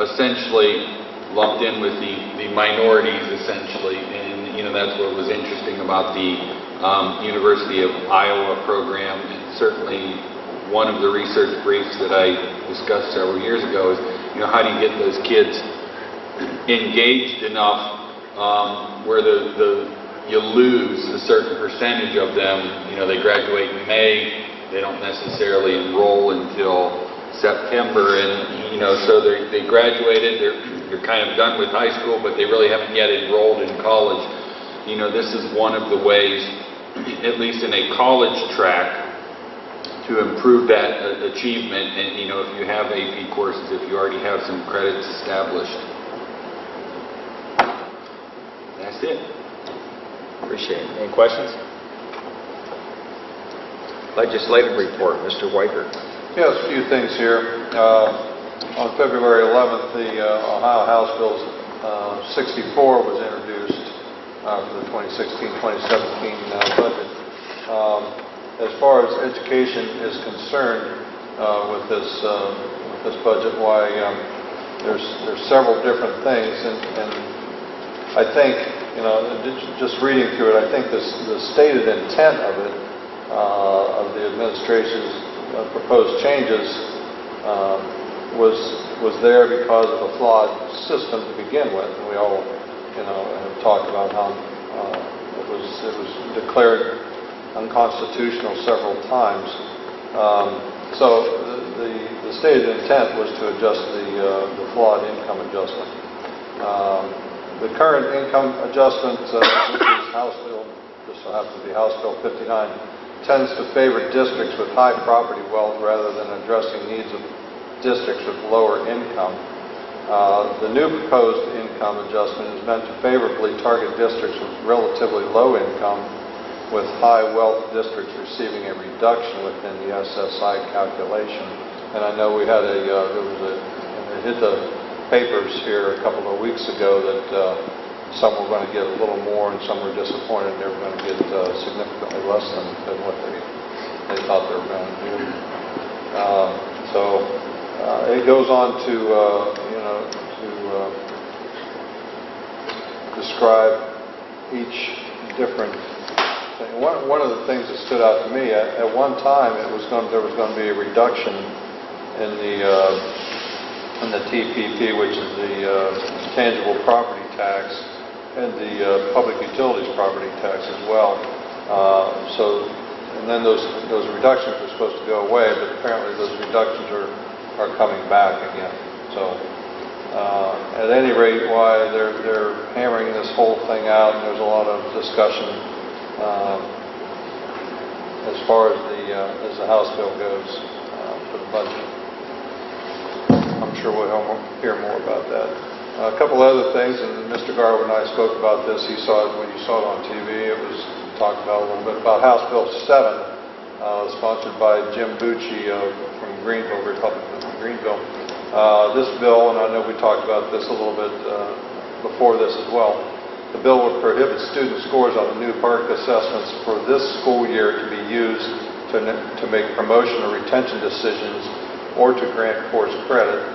essentially lumped in with the minorities, essentially, and that's what was interesting about the University of Iowa program. And certainly one of the research briefs that I discussed several years ago is, how do you get those kids engaged enough where you lose a certain percentage of them. They graduate in May, they don't necessarily enroll until September, and so they graduated, they're kind of done with high school, but they really haven't yet enrolled in college. This is one of the ways at least in a college track, to improve that achievement. And you know, if you have AP courses, if you already have some credits established. That's it. Appreciate it. Any questions? Legislative report, Mr. Weicker. Yes, a few things here. On February 11th, the Ohio House Bill 64 was introduced for the 2016-2017 budget. As far as education is concerned with this budget, why there's several different things, and I think, you know, just reading through it, I think the stated intent of it, of the administration's proposed changes, was there because of a flawed system to begin with. And we all, you know, have talked about how it was declared unconstitutional several times. So the stated intent was to adjust the flawed income adjustment. The current income adjustment, which is House Bill, just so happens to be House Bill 59, tends to favor districts with high property wealth rather than addressing needs of districts with lower income. The new proposed income adjustment is meant to favorably target districts with relatively low income, with high wealth districts receiving a reduction within the SSI calculation. And I know we had it hit the papers here a couple of weeks ago that some were going to get a little more and some were disappointed they were going to get significantly less than what they thought they were going to do. It goes on to describe each different thing. One of the things that stood out to me, at one time there was going to be a reduction in the TPP, which is the tangible property tax, and the public utilities property tax as well. And then those reductions were supposed to go away, but apparently those reductions are coming back again. So at any rate, why they're hammering this whole thing out, and there's a lot of discussion as far as the House bill goes for the budget. I'm sure we'll hear more about that. A couple other things, and Mr. Garwood and I spoke about this. He saw it when you saw it on TV. It was talked about a little bit about House Bill 7, sponsored by Jim Bucci from Greenville, Republican from Greenville. This bill, and I know we talked about this a little bit before this as well, the bill would prohibit student scores on the new park assessments for this school year to be used to make promotion or retention decisions or to grant course credit.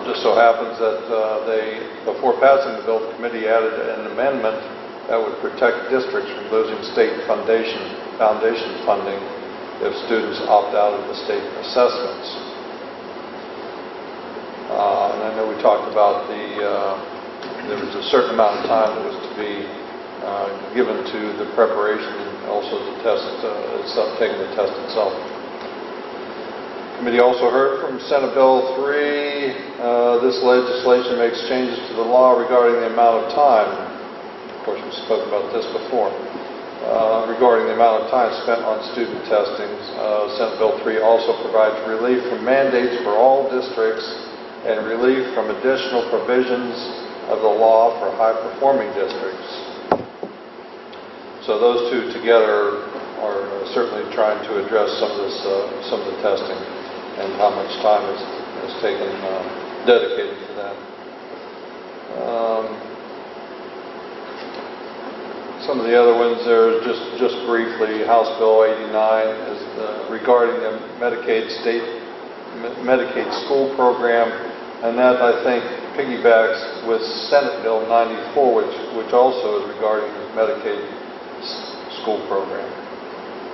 Just so happens that before passing the bill, the committee added an amendment that would protect districts from losing state foundation funding if students opt out of the state assessments. And I know we talked about there was a certain amount of time that was to be given to the preparation and also the test itself, taking the test itself. The committee also heard from Senate Bill 3. This legislation makes changes to the law regarding the amount of time. Of course, we spoke about this before. Regarding the amount of time spent on student testings. Senate Bill 3 also provides relief from mandates for all districts and relief from additional provisions of the law for high-performing districts. So those two together are certainly trying to address some of the testing and how much time is taken dedicated to that. Some of the other ones there, just briefly, House Bill 89 is regarding the Medicaid school program, and that I think piggybacks with Senate Bill 94, which also is regarding the Medicaid school program.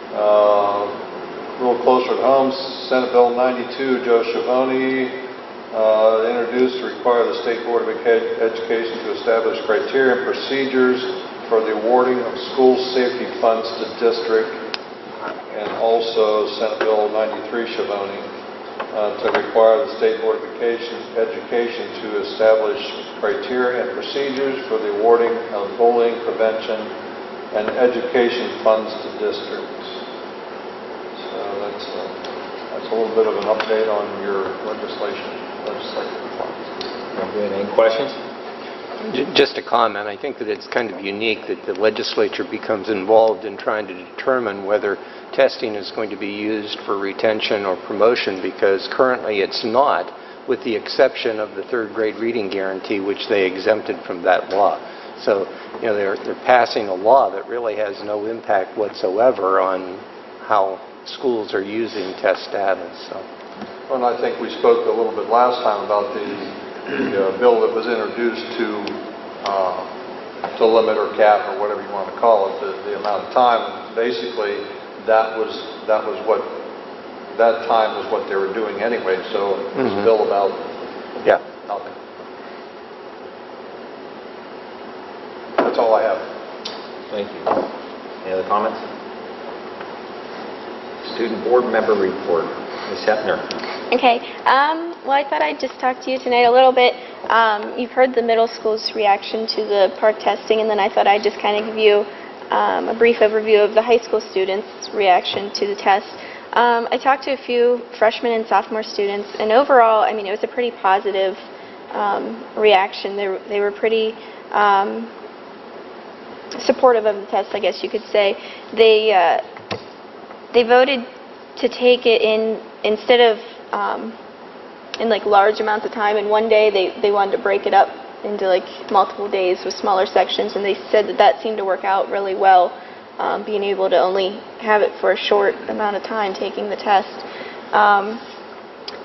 A little closer to home, Senate Bill 92, Joe Schiavone introduced to require the State Board of Education to establish criteria and procedures for the awarding of school safety funds to district, and also Senate Bill 93, Schiavone, to require the State Board of Education to establish criteria and procedures for the awarding of bullying prevention and education funds to districts. So that's a little bit of an update on your legislative funds. Any questions? Just a comment. I think that it's kind of unique that the legislature becomes involved in trying to determine whether testing is going to be used for retention or promotion, because currently it's not, with the exception of the third grade reading guarantee, which they exempted from that law. So, they're passing a law that really has no impact whatsoever on how schools are using test data. So. Well, and I think we spoke a little bit last time about the bill that was introduced to limit or cap or whatever you want to call it, the amount of time. Basically, that time was what they were doing anyway. So it was a bill about nothing. That's all I have. Thank you. Any other comments? Student board member report. Ms. Hepner. Okay. Well, I thought I'd just talk to you tonight a little bit. You've heard the middle school's reaction to the park testing, and then I thought I'd just kind of give you a brief overview of the high school students' reaction to the test. I talked to a few freshman and sophomore students, and overall, I mean, it was a pretty positive reaction. They were pretty supportive of the test, I guess you could say. They voted to take it instead of in like large amounts of time in one day. They wanted to break it up into like multiple days with smaller sections, and they said that seemed to work out really well, being able to only have it for a short amount of time taking the test.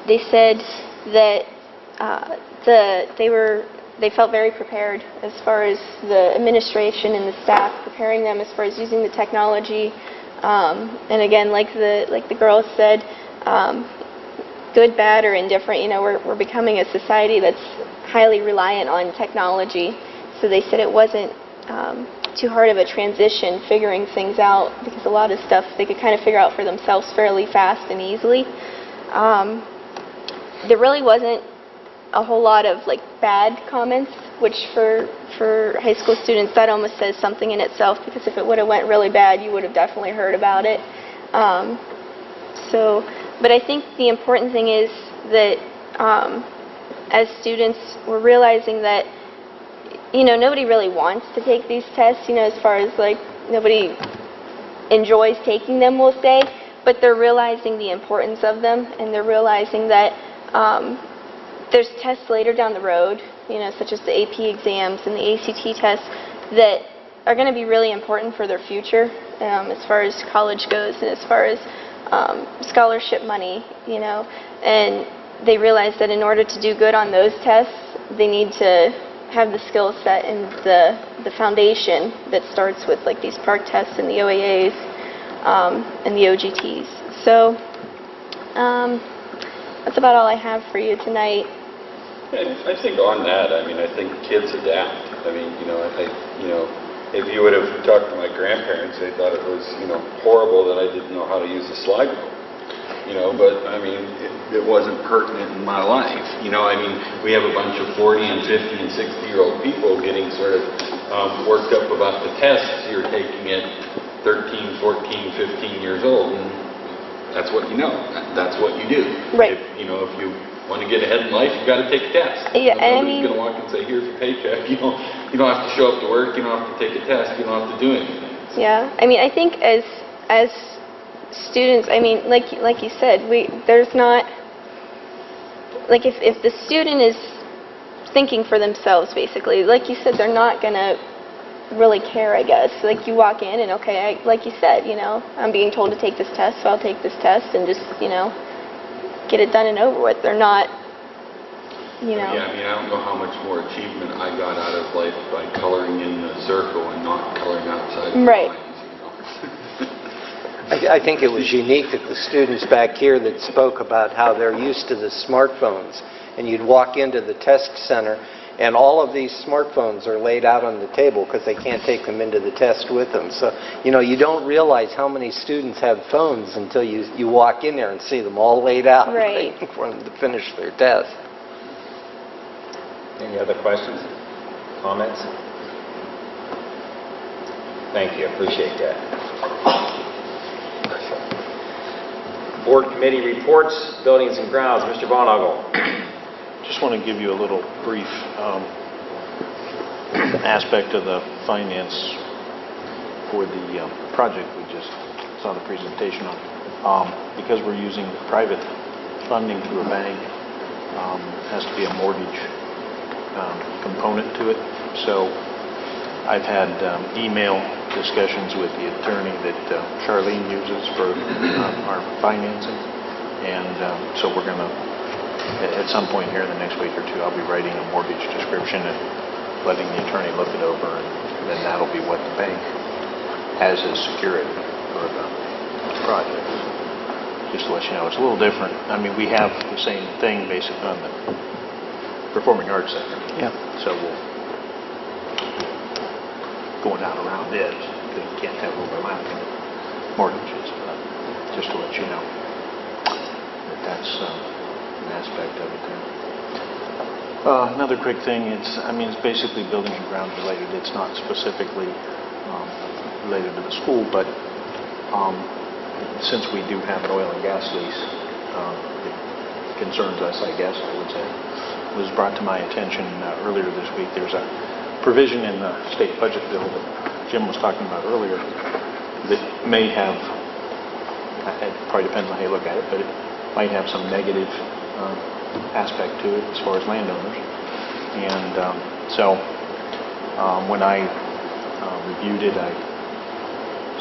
They said that they felt very prepared as far as the administration and the staff preparing them as far as using the technology. And again, like the girls said, good, bad, or indifferent, we're becoming a society that's highly reliant on technology. So they said it wasn't too hard of a transition figuring things out, because a lot of stuff they could kind of figure out for themselves fairly fast and easily. There really wasn't a whole lot of like bad comments, which for high school students that almost says something in itself, because if it would have went really bad, you would have definitely heard about it. But I think the important thing is that as students, we're realizing that nobody really wants to take these tests, as far as like nobody enjoys taking them, we'll say, but they're realizing the importance of them, and they're realizing that there's tests later down the road, such as the AP exams and the ACT tests, that are going to be really important for their future, as far as college goes and as far as scholarship money, and they realize that in order to do good on those tests, they need to have the skill set and the foundation that starts with like these PARCC tests and the OAAs and the OGTs. So that's about all I have for you tonight. I think on that, I think kids adapt. If you would have talked to my grandparents, they thought it was, horrible that I didn't know how to use a slide rule. But it wasn't pertinent in my life. We have a bunch of 40 and 50 and 60-year-old people getting sort of worked up about the tests you're taking at 13, 14, 15 years old, and that's what you know. That's what you do. Right. If you want to get ahead in life, you've got to take a test. Yeah, Nobody's going to walk and say, here's a paycheck. You don't have to show up to work. You don't have to take a test. You don't have to do anything. Yeah. I think as students, like you said, there's not, like if the student is thinking for themselves, basically, like you said, they're not going to really care, I guess. Like you walk in and, okay, like you said, I'm being told to take this test, so I'll take this test and just, get it done and over with. They're not, Yeah, I don't know how much more achievement I got out of life by coloring in the circle and not coloring outside the right. lines. I think it was unique that the students back here that spoke about how they're used to the smartphones, and you'd walk into the test center and all of these smartphones are laid out on the table because they can't take them into the test with them. So, you don't realize how many students have phones until you walk in there and see them all laid out right. waiting for them to finish their test. Any other questions? Comments? Thank you, appreciate that. Board committee reports, buildings and grounds, Mr. Bonagel. Just want to give you a little brief aspect of the finance for the project we just saw the presentation on. Because we're using private funding through a bank, has to be a mortgage component to it. So I've had email discussions with the attorney that Charlene uses for our financing, and so we're going to, at some point here in the next week or two, I'll be writing a mortgage description and letting the attorney look it over, and then that'll be what the bank has as security for the project. Just to let you know, it's a little different. I mean, we have the same thing basically on the Performing Arts Center. Yeah. So we'll going down around it because you can't have overlapping mortgages. But just to let you know that that's an aspect of it there. Another quick thing, it's basically building and ground related. It's not specifically related to the school, but since we do have an oil and gas lease, it concerns us, I guess I would say. It was brought to my attention earlier this week. There's a provision in the state budget bill that Jim was talking about earlier that may have, it probably depends on how you look at it, but it might have some negative aspect to it as far as landowners. And so when I reviewed it, I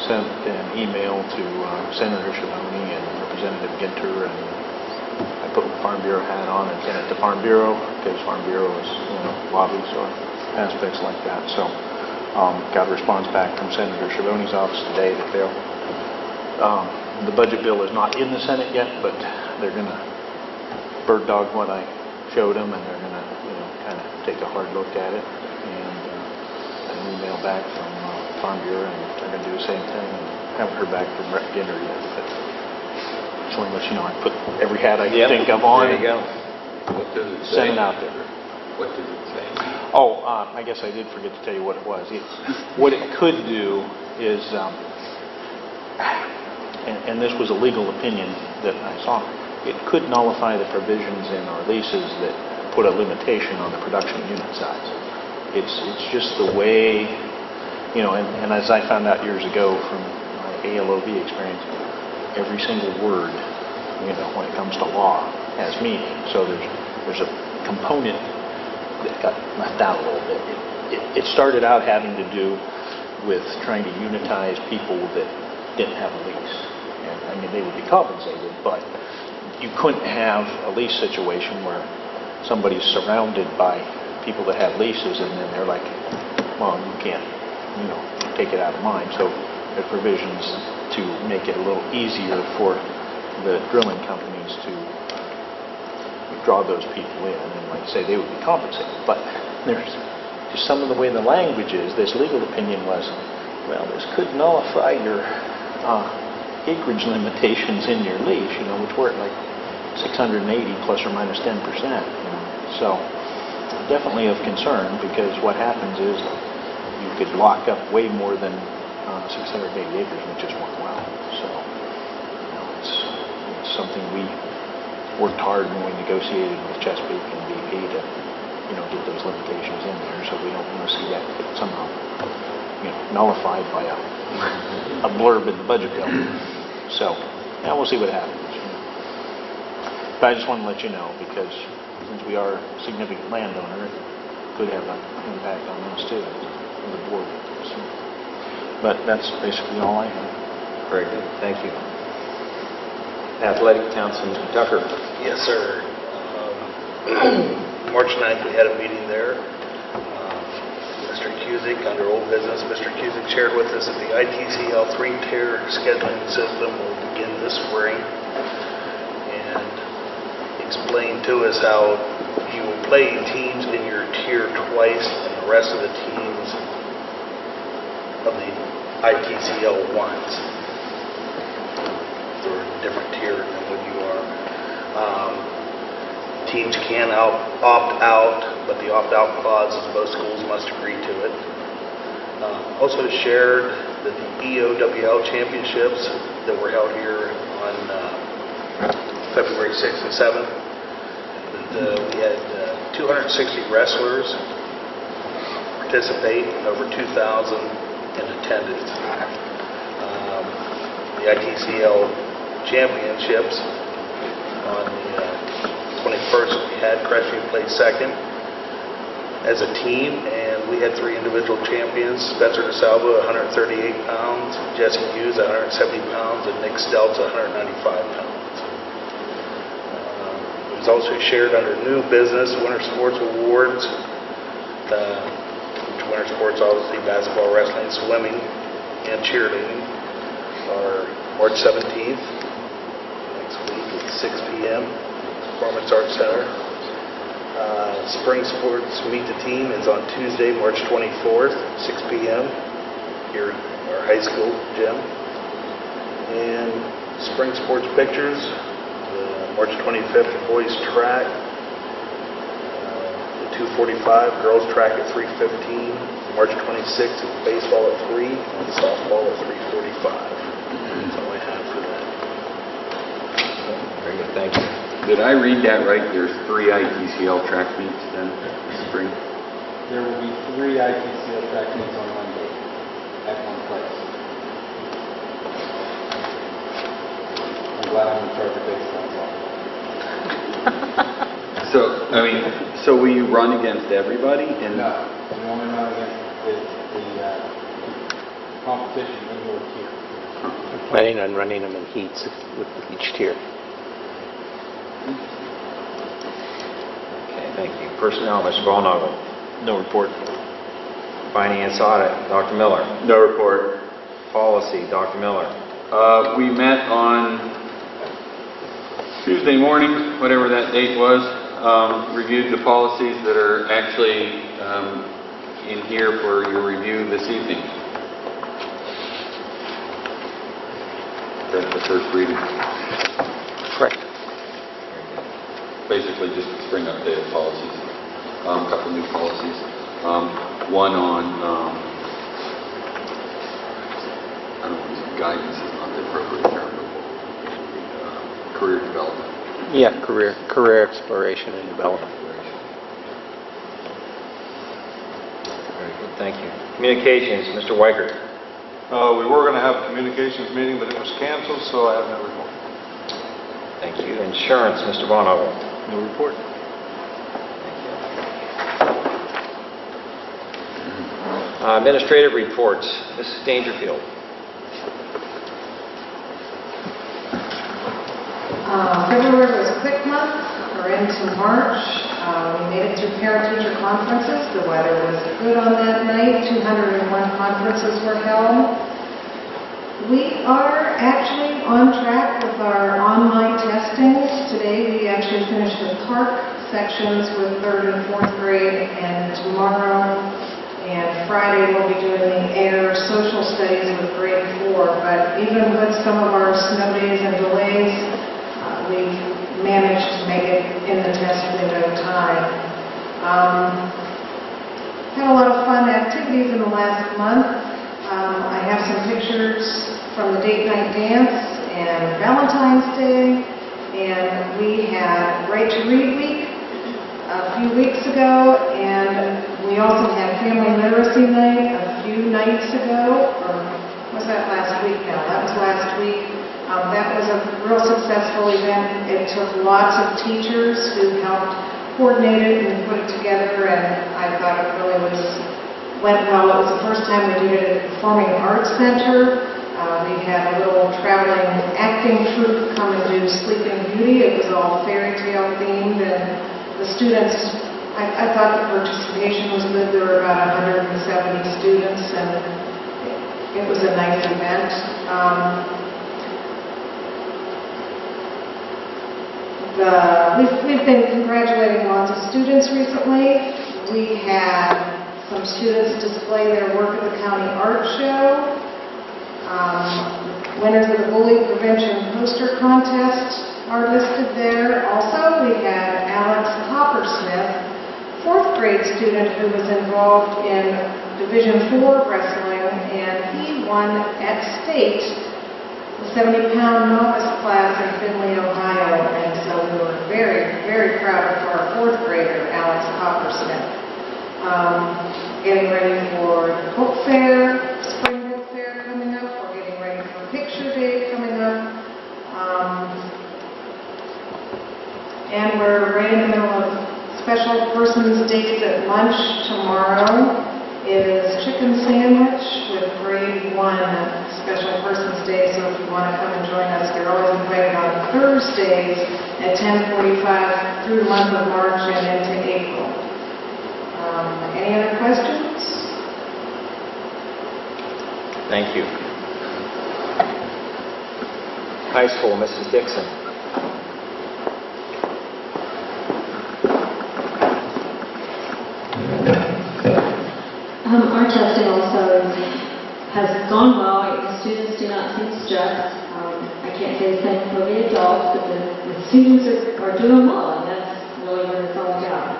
sent an email to Senator Schiavone and Representative Ginter, and I put my Farm Bureau hat on and sent it to Farm Bureau because Farm Bureau is, lobbies or aspects like that. So got a response back from Senator Schiavone's office today that they'll, the budget bill is not in the Senate yet, but they're going to bird dog what I showed them, and they're going to, kind of take a hard look at it, and an email back from Farm Bureau, and they're going to do the same thing. And haven't heard back from Rep. Ginter yet, but just want to let you know I put every hat I can think of on. There you go. What does it say? Send it out there. What does it say? Oh, I guess I did forget to tell you what it was. What it could do is, and this was a legal opinion that I saw, it could nullify the provisions in our leases that put a limitation on the production unit size. It's just the way, and as I found out years ago from my ALOV experience, every single word, when it comes to law has meaning. So there's a component that got left out a little bit. It started out having to do with trying to unitize people that didn't have a lease. And they would be compensated, but you couldn't have a lease situation where somebody's surrounded by people that have leases, and then they're like, well, you can't, take it out of mine. So there are provisions to make it a little easier for the drilling companies to draw those people in, and like I say, they would be compensated. But there's just some of the way the language is. This legal opinion was, well, this could nullify your acreage limitations in your lease, which were at like 680 plus or minus 10%. So definitely of concern, because what happens is you could lock up way more than 680 acres with just one well. So it's something we worked hard when we negotiated with Chesapeake and BP to get those limitations in there. So we don't want to see that somehow nullified by a blurb in the budget bill. So we'll see what happens. But I just want to let you know, because since we are a significant landowner, it could have an impact on us too, on the board. So, but that's basically all I have. Very good. Thank you. Athletic Councilman Tucker. Yes, sir. March 9th, we had a meeting there. Mr. Cusick, under old business, Mr. Cusick shared with us that the ITCL 3-tier scheduling system will begin this spring, and explained to us how you will play teams in your tier twice, and the rest of the teams of the ITCL once. They're a different tier than what you are. Teams can opt out, but the opt-out clause is both schools must agree to it. Also shared the EOWL championships that were held here on February 6th and 7th. We had 260 wrestlers participate, over 2,000 in attendance. The ITCL championships on the 21st, we had Crestview played second as a team, and we had 3 individual champions: Spencer DeSalvo, 138 pounds, Jesse Hughes, 170 pounds, and Nick Stelz, 195 pounds. It was also shared under new business Winter Sports Awards, which winter sports, obviously basketball, wrestling, swimming, and cheerleading, are March 17th, next week at 6 p.m. Performance Arts Center. Spring Sports Meet the Team is on Tuesday, March 24th, 6 p.m. here at our high school gym. And Spring Sports Pictures, March 25th, boys track, the 2:45, girls track at 3:15, March 26th, baseball at 3, and softball at 3:45. That's all I have for that. Very good, thank you. Did I read that right? There's 3 ITCL track meets then this spring? There will be 3 ITCL track meets on Monday at one place. I'm glad I'm in charge of baseball. So will you run against everybody? No, we only run against the competition in your tier. Planning on running them in heats with each tier. Okay, thank you. Personnel, Mr. Bonnagle. No report. Finance Audit, Dr. Miller. No report. Policy, Dr. Miller. We met on Tuesday morning, whatever that date was, reviewed the policies that are actually in here for your review this evening. That's the first reading. Correct. Basically just spring updated policies, a couple new policies. One on, I don't know, guidance is not the appropriate term, but career development. Yeah, career exploration and development. Very good, thank you. Communications, Mr. Weigert. We were going to have a communications meeting, but it was canceled, so I have no report. Thank you. Insurance, Mr. Bonnagle. No report. Administrative reports, Mrs. Dangerfield. February was a quick month. We're into March. We made it through parent-teacher conferences. The weather was good on that night. 201 conferences were held. We are actually on track with our online testings. Today we actually finished the park sections with 3rd and 4th grade, and tomorrow and Friday we'll be doing the air social studies with grade 4. But even with some of our snow days and delays, we managed to make it in the test window time. Had a lot of fun activities in the last month. I have some pictures from the date night dance and Valentine's Day, and we had Right to Read Week a few weeks ago, and we also had Family Literacy Night a few nights ago, or was that last week now? That was last week. That was a real successful event. It took lots of teachers who helped coordinate it and put it together, and I thought it really went well. It was the first time we did it at the Performing Arts Center. We had a little traveling acting troupe come and do Sleeping Beauty. It was all fairy tale themed, and the students, I thought the participation was good. There were about 170 students, and it was a nice event. We've been congratulating lots of students recently. We had some students display their work at the County Art Show. Winners of the Bully Prevention Poster Contest are listed there. Also, we had Alex Coppersmith fourth grade student who was involved in Division IV wrestling, and he won at state the 70-pound novice class in Findlay, Ohio. And so we were very, very proud of our fourth grader, Alex Coppersmith. Getting ready for the book fair, spring book fair coming up. We're getting ready for picture day coming up. And we're right in the middle of special persons days at lunch. Tomorrow is chicken sandwich with grade 1 special persons day. So if you want to come and join us, you're always invited on Thursdays at 10:45 through the month of March and into April. Any other questions? Thank you. High school, Mrs. Dixon. Our testing also has gone well. The students do not seem stressed. I can't say the same for the adults, but the students are doing well, and that's really what it's all about.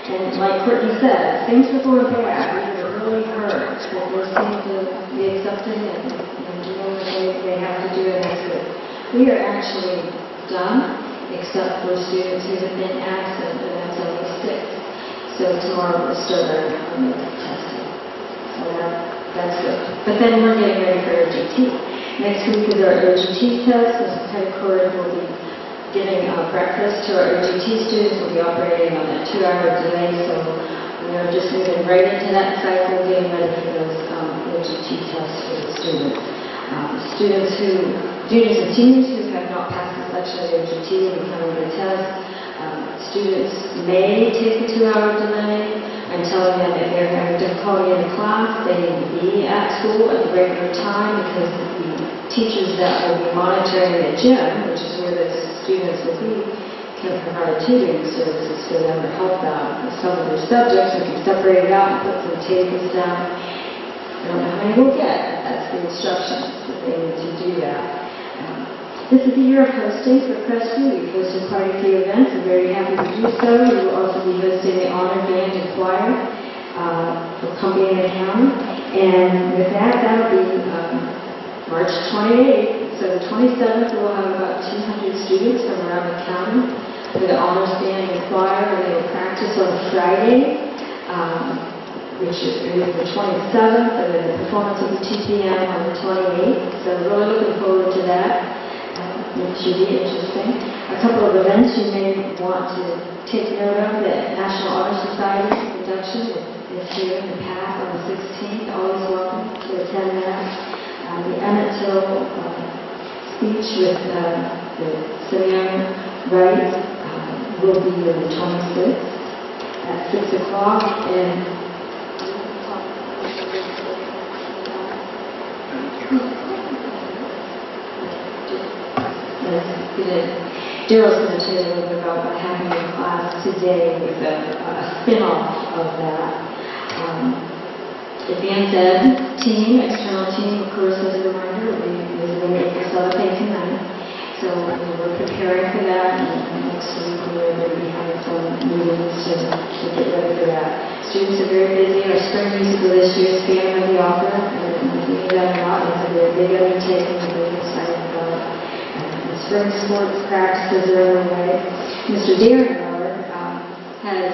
And like Courtney said, things before bad, we were really hurt, but they seem to be accepting and doing what they have to do, and that's good. We are actually done, except for students who have been absent, and that's only 6. So tomorrow we'll start our testing. So that's good. But then we're getting ready for OGT. Next week is our OGT test. Mrs. Petticourt will be giving breakfast to our OGT students. We'll be operating on that 2-hour delay, so we're just moving right into that cycle, getting ready for those OGT tests for the students. Juniors and seniors who have not passed the section of OGT will be coming to the test. Students may take a 2-hour delay. I'm telling them if they're having difficulty in the class, they need to be at school at the regular time, because the teachers that will be monitoring the gym, which is where the students will be, can provide tutoring services for them to help them with some of their subjects. We can separate it out and put some tables down. I don't know how many we'll get, but that's the instructions that they need to do that. This is the year of hosting for Crestview. We've hosted quite a few events. I'm very happy to do so. We will also be hosting the Honor Band and Choir for Company and the County. And with that, that'll be March 28th. So the 27th, we'll have about 200 students from around the county for the Honors Band and Choir, and they will practice on Friday, which is the 27th, and then the performance will be 2 p.m. on the 28th. So really looking forward to that. It should be interesting. A couple of events you may want to take note of. The National Honor Society production is here in the path on the 16th. Always welcome to attend that. The Emmett Till speech with the Simeon Wright will be on the 26th at 6 o'clock. And Daryl's going to tell you a little bit about what happened in class today with a spin-off of that. The band ed team, external team, of course, as a reminder, will be visiting April 7th, 8th, and 9th. So we're preparing for that, and next week we're going to be having some meetings to get ready for that. Students are very busy. Our spring musical this year is Phantom of the Opera, and we do that a lot. It's a very big undertaking. We're really excited about it. Spring sports practices are underway. Mr. Miller has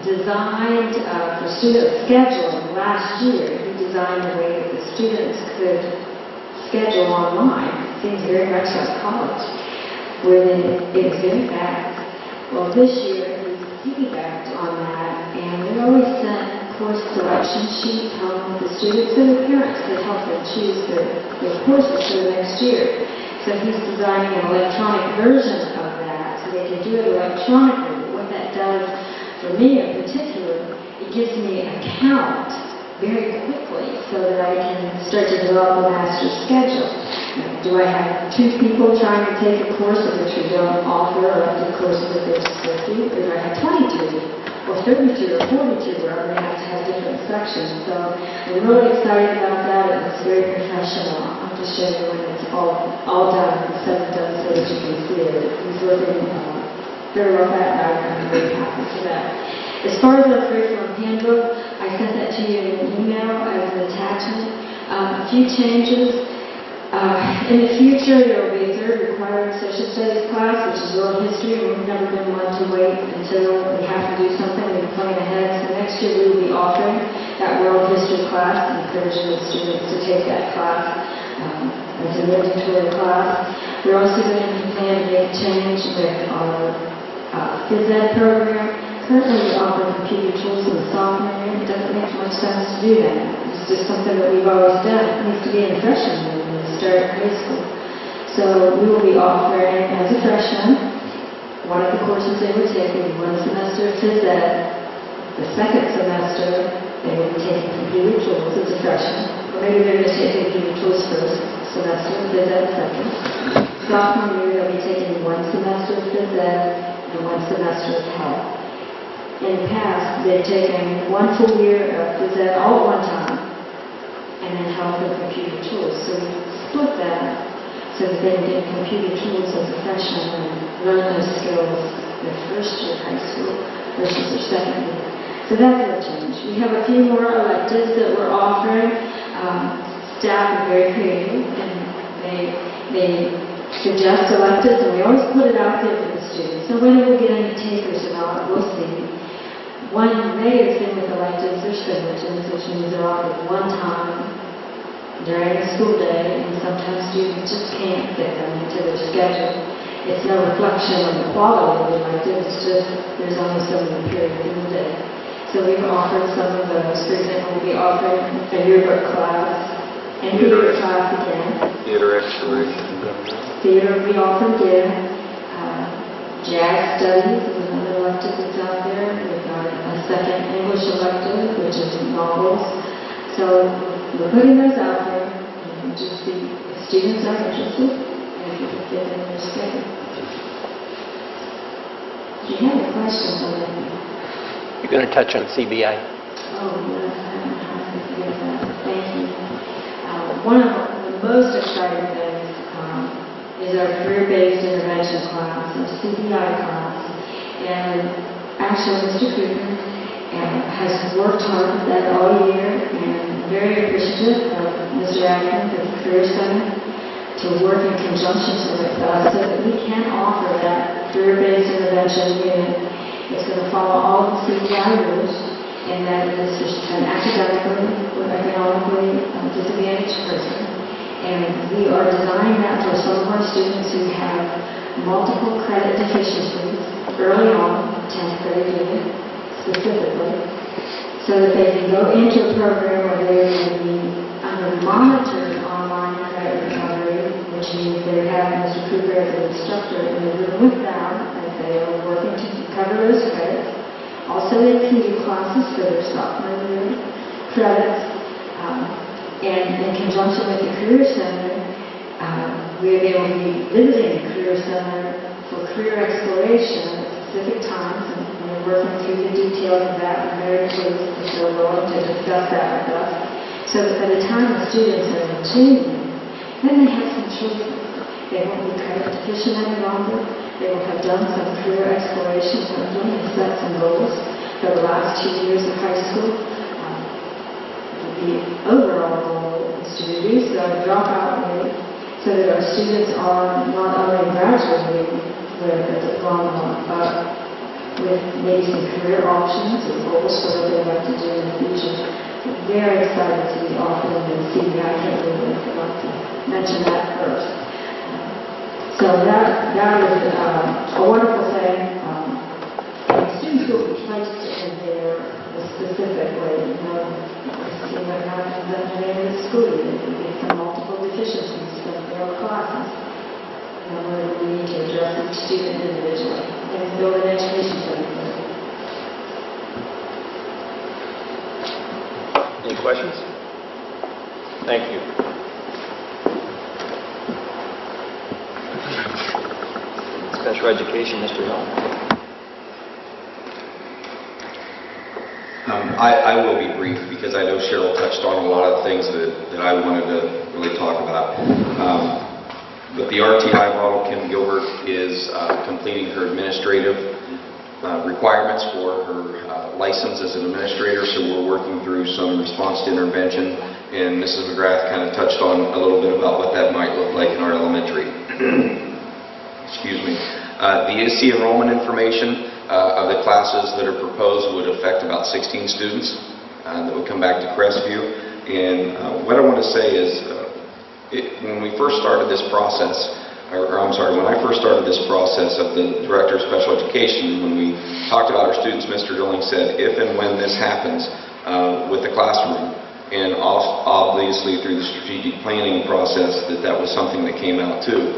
designed for student scheduling last year. He designed a way that the students could schedule online. It seems very much like college, where it's very fast. Well, this year he piggybacked on that, and we always sent course selection sheets home with the students, so the parents could help them choose their courses for the next year. So he's designing an electronic version of that, so they can do it electronically. But what that does for me in particular, it gives me a count very quickly so that I can start to develop a master schedule. Do I have 2 people trying to take a course of which we don't offer elective courses if it's 50, or do I have 22, or 32, or 42, where I'm going to have different sections? So I'm really excited about that. It looks very professional. I'll just show you when it's all done, the stuff done so that you can see it. He's working very well that night. I'm very happy for that. As far as our curriculum handbook, I sent that to you in an email as an attachment. A few changes. In the future, there will be a third required social studies class, which is world history, and we've never been one to wait until we have to do something. We're planning ahead. So next year, we will be offering that world history class, encouraging the students to take that class as a mandatory class. We're also going to plan to make change with our phys ed program. Currently, we offer computer tools in the sophomore year. It doesn't make much sense to do that. It's just something that we've always done. It needs to be in freshman year when they start high school. So we will be offering, as a freshman, one of the courses they would take would be 1 semester of phys ed. The second semester, they would be taking computer tools as a freshman. Or maybe they're going to take computer tools first semester of phys ed second. Sophomore year, they'll be taking 1 semester of phys ed and 1 semester of health. In the past, they've taken 1 full year of phys ed all at one time, and then health and computer tools. So we split that so that they can get computer tools as a freshman and learn those skills their first year of high school versus their second year. So that's a change. We have a few more electives that we're offering. Staff are very creative, and they suggest electives, and we always put it out there for the students. So whether we get any takers or not, we'll see. One negative thing with electives are signatures, which means they're offered one time during the school day, and sometimes students just can't fit them into their schedule. It's no reflection on the quality of the elective, it's just there's only so many periods in the day. So we've offered some of those. For example, we'll be offering a yearbook class and theater class again. Theater exploration. Theater we often give. Jazz studies is another elective that's out there. We've got a second English elective, which is novels. So we're putting those out there and just see if students are interested and if you can fit in their schedule. Do you have any questions on that? You're going to touch on CBI. Oh, yes, I have to forget that. Thank you. One of the most exciting things is our career-based intervention class, our CBI class. And actually, Mr. Cooper has worked hard with that all year, and very appreciative of Mr. Atkins at the Career Center to work in conjunction with us so that we can offer that career-based intervention unit. It's going to follow all of the CBI rules, and that is an academically or economically disadvantaged person. And we are designing that for some of our students who have multiple credit deficiencies early on, 10th grade year specifically, so that they can go into a program where they will be under monitored online credit recovery, which means they have Mr. Cooper as an instructor in the room with them as they are working to recover those credits. Also, they can do classes for their sophomore year credits. And in conjunction with the Career Center, we're able to be visiting the Career Center for career exploration at specific times, and we're working through the details of that. I'm very pleased that they're willing to discuss that with us, so that by the time the students are in junior, then they have some choices. They won't be credit deficient any longer. They will have done some career exploration, and set some goals for the last 2 years of high school. The overall goal is to reduce the dropout rate so that our students are not only graduating with a diploma, but with maybe some career options or goals for what they'd like to do in the future. We're very excited to be offering the CBI. I can't believe I forgot to mention that first. So that is a wonderful thing. Students will be placed in there specifically, they're not at the end of the school year. They get some multiple deficiencies from their classes. And we need to address each student individually and build an education plan. Any questions? Thank you. Special education, Mr. Hill. I will be brief because I know Cheryl touched on a lot of things that I wanted to really talk about. But the RTI model, Kim Gilbert is completing her administrative requirements for her license as an administrator, so we're working through some response to intervention, and Mrs. McGrath kind of touched on a little bit about what that might look like in our elementary. Excuse me. The ESC enrollment information of the classes that are proposed would affect about 16 students that would come back to Crestview. And what I want to say is, when we first started this process, when I first started this process of the Director of Special Education, when we talked about our students, Mr. Dilling said, if and when this happens with the classroom, and obviously through the strategic planning process, that was something that came out too.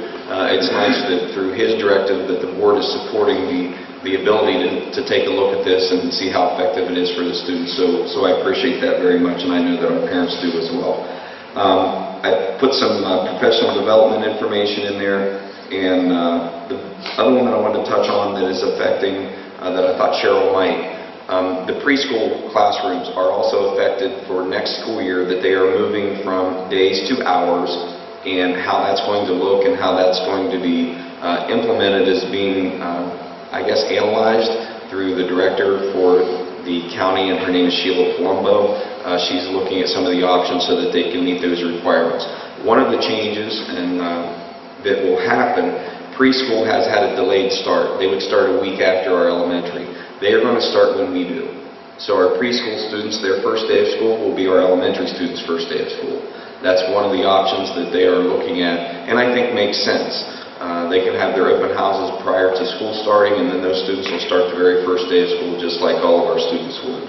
It's nice that through his directive that the board is supporting the ability to take a look at this and see how effective it is for the students. So I appreciate that very much, and I know that our parents do as well. I put some professional development information in there, and the other one that I wanted to touch on that is affecting, that I thought Cheryl might, the preschool classrooms are also affected for next school year, that they are moving from days to hours, and how that's going to look and how that's going to be implemented is being, I guess, analyzed through the director for the county, and her name is Sheila Palumbo. She's looking at some of the options so that they can meet those requirements. One of the changes that will happen, preschool has had a delayed start. They would start a week after our elementary. They are going to start when we do. So our preschool students, their first day of school will be our elementary students' first day of school. That's one of the options that they are looking at, and I think makes sense. They can have their open houses prior to school starting, and then those students will start the very first day of school just like all of our students would.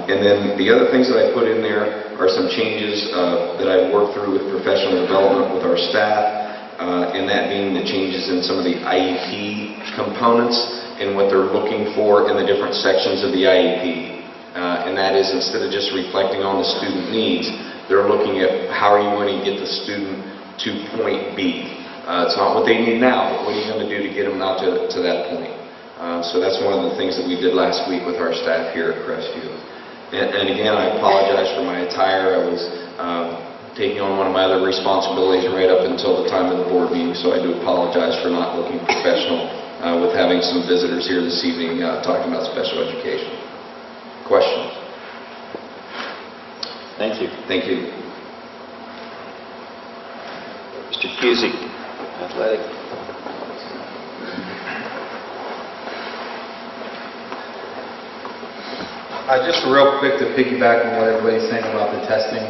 And then the other things that I put in there are some changes that I've worked through with professional development with our staff, and that being the changes in some of the IEP components and what they're looking for in the different sections of the IEP. And that is, instead of just reflecting on the student needs, they're looking at how are you going to get the student to point B. It's not what they need now, but what are you going to do to get them out to that point. So that's one of the things that we did last week with our staff here at Crestview. And again, I apologize for my attire. I was taking on one of my other responsibilities right up until the time of the board meeting, so I do apologize for not looking professional with having some visitors here this evening talking about special education. Questions? Thank you. Thank you. Mr. Cusey, Athletic. Just real quick to piggyback on what everybody's saying about the testing.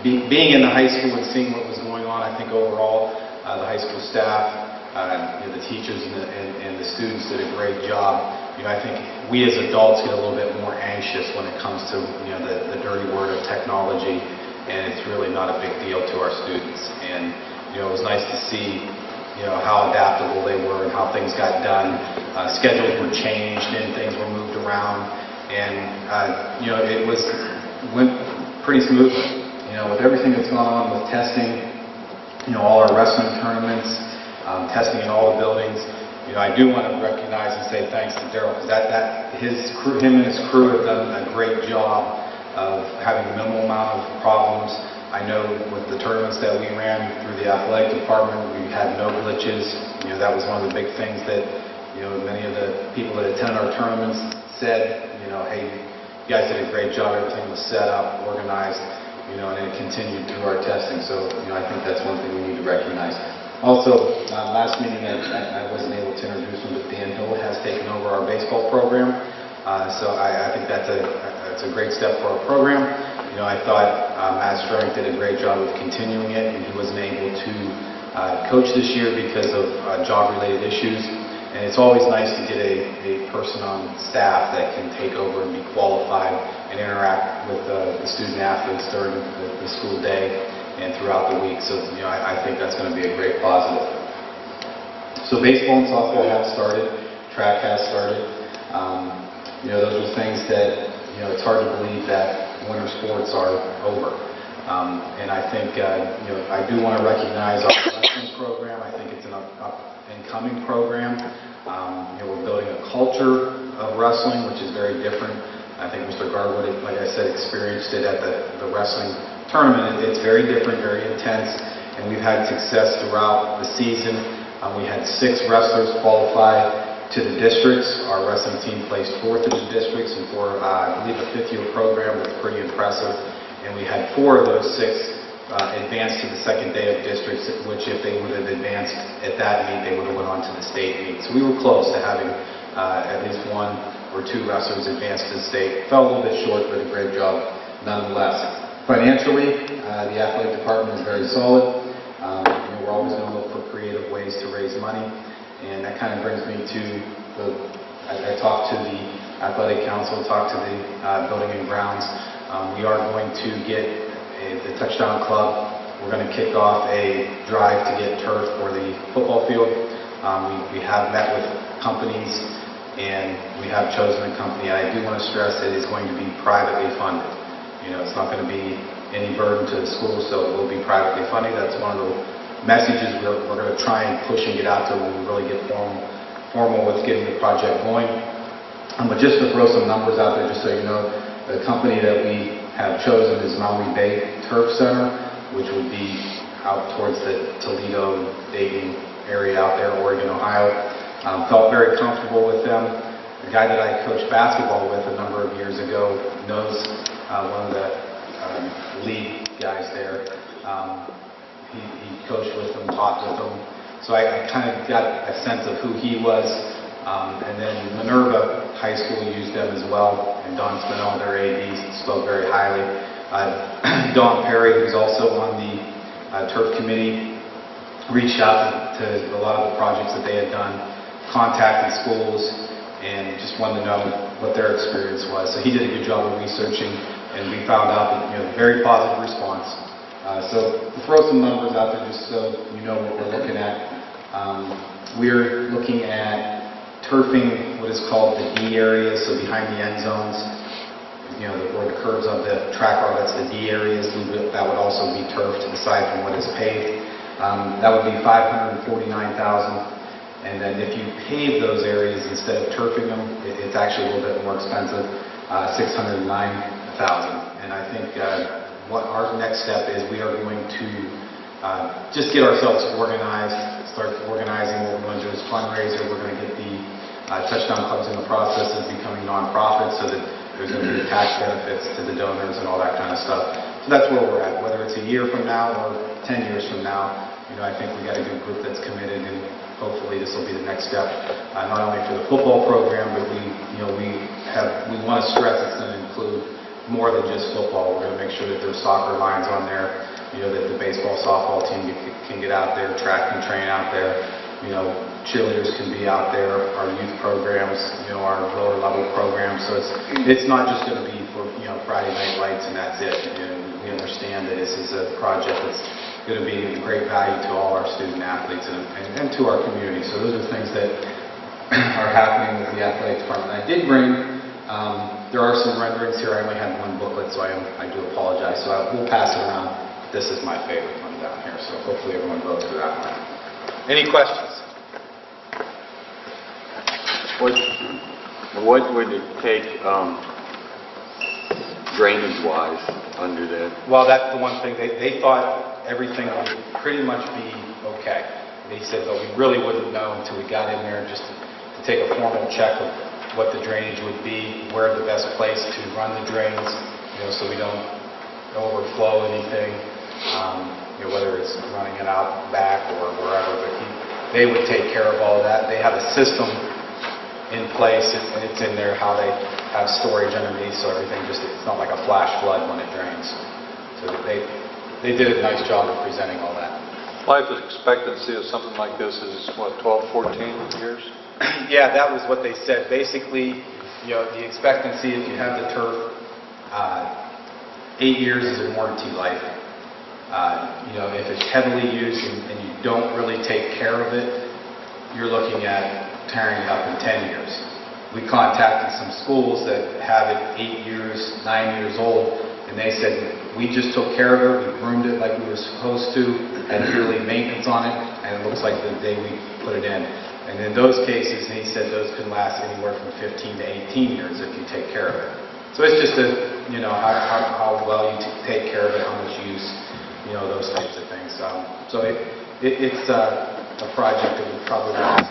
Being in the high school and seeing what was going on, I think overall the high school staff, the teachers and the students did a great job. I think we as adults get a little bit more anxious when it comes to the dirty word of technology, and it's really not a big deal to our students. And it was nice to see how adaptable they were and how things got done. Schedules were changed and things were moved around, and it went pretty smoothly. With everything that's gone on with testing, all our wrestling tournaments, testing in all the buildings. I do want to recognize and say thanks to Daryl, because him and his crew have done a great job of having a minimal amount of problems. I know with the tournaments that we ran through the athletic department, we had no glitches. That was one of the big things that many of the people that attend our tournaments said. Hey, you guys did a great job. Everything was set up, organized, and it continued through our testing. So I think that's one thing we need to recognize. Also, last meeting I wasn't able to introduce him, but Dan Hill has taken over our baseball program. So I think that's a great step for our program. I thought Matt Strunk did a great job of continuing it, and he wasn't able to coach this year because of job-related issues. And it's always nice to get a person on staff that can take over and be qualified and interact with the student athletes during the school day and throughout the week. So I think that's going to be a great positive. So baseball and softball have started. Track has started. Those are things that it's hard to believe that winter sports are over. And I think I do want to recognize our wrestling program. I think it's an up-and-coming program. We're building a culture of wrestling, which is very different. I think Mr. Garwood, like I said, experienced it at the wrestling tournament. It's very different, very intense, and we've had success throughout the season. We had 6 wrestlers qualify to the districts. Our wrestling team placed 4th in the districts, and for, I believe, a 5th-year program was pretty impressive. And we had 4 of those 6 advanced to the second day of districts, which if they would have advanced at that meet, they would have went on to the state meet. So we were close to having at least 1 or 2 wrestlers advance to the state. Fell a little bit short, but a great job nonetheless. Financially, the athletic department is very solid. We're always going to look for creative ways to raise money, and that kind of brings me to I talked to the athletic council, talked to the building and grounds. We are going to get the Touchdown Club. We're going to kick off a drive to get turf for the football field. We have met with companies, and we have chosen a company. And I do want to stress that it's going to be privately funded. It's not going to be any burden to the school, so it will be privately funded. That's one of the messages we're going to try and push and get out there when we really get formal with getting the project going. But just to throw some numbers out there, just so you know, the company that we have chosen is Maui Bay Turf Center, which would be out towards the Toledo, Dayton area out there, Oregon, Ohio. Felt very comfortable with them. The guy that I coached basketball with a number of years ago knows one of the league guys there. He coached with them, taught with them. So I kind of got a sense of who he was. And then Minerva High School used them as well, and Don Spinell, their AD, spoke very highly. Don Perry, who's also on the turf committee, reached out to a lot of the projects that they had done, contacted schools, and just wanted to know what their experience was. So he did a good job of researching, and we found out that very positive response. So to throw some numbers out there just so you know what we're looking at. We're looking at turfing what is called the D areas, so behind the end zones, where the curves of the track are, that's the D areas. That would also be turfed aside from what is paved. That would be $549,000. And then if you pave those areas instead of turfing them, it's actually a little bit more expensive, $609,000. And I think what our next step is, we are going to just get ourselves organized, start organizing. What we're going to do is fundraiser. We're going to get the touchdown clubs in the process of becoming nonprofits, so that there's going to be tax benefits to the donors and all that kind of stuff. So that's where we're at. Whether it's a year from now or 10 years from now, I think we got a good group that's committed, and hopefully this will be the next step, not only for the football program, but we want to stress it's going to include more than just football. We're going to make sure that there's soccer lines on there, that the baseball, softball team can get out there, track can train out there, cheerleaders can be out there, our youth programs, our lower level programs. So it's not just going to be for Friday night lights and that's it. We understand that this is a project that's going to be of great value to all our student athletes and to our community. So those are things that are happening with the athletic department. I did bring, there are some renderings here. I only had one booklet, so I do apologize. So we'll pass it around. This is my favorite one down here, so hopefully everyone goes through that one. Any questions? What would it take drainage-wise under there? Well, that's the one thing. They thought everything would pretty much be okay. They said, but we really wouldn't know until we got in there just to take a formal check of what the drainage would be, where the best place to run the drains, so we don't overflow anything, whether it's running it out back or wherever. But they would take care of all of that. They have a system in place, and it's in there how they have storage underneath, so everything it's not like a flash flood when it drains. So they did a nice job of presenting all that. Life expectancy of something like this is, what, 12, 14 years? Yeah, that was what they said. Basically, the expectancy, if you have the turf, 8 years is a warranty life. If it's heavily used and you don't really take care of it, you're looking at tearing it up in 10 years. We contacted some schools that have it 8 years, 9 years old, and they said, we just took care of it, we groomed it like we were supposed to, had yearly maintenance on it, and it looks like the day we put it in. And in those cases, he said those can last anywhere from 15 to 18 years if you take care of it. So it's just how well you take care of it, how much use, those types of things. It's a project that would probably last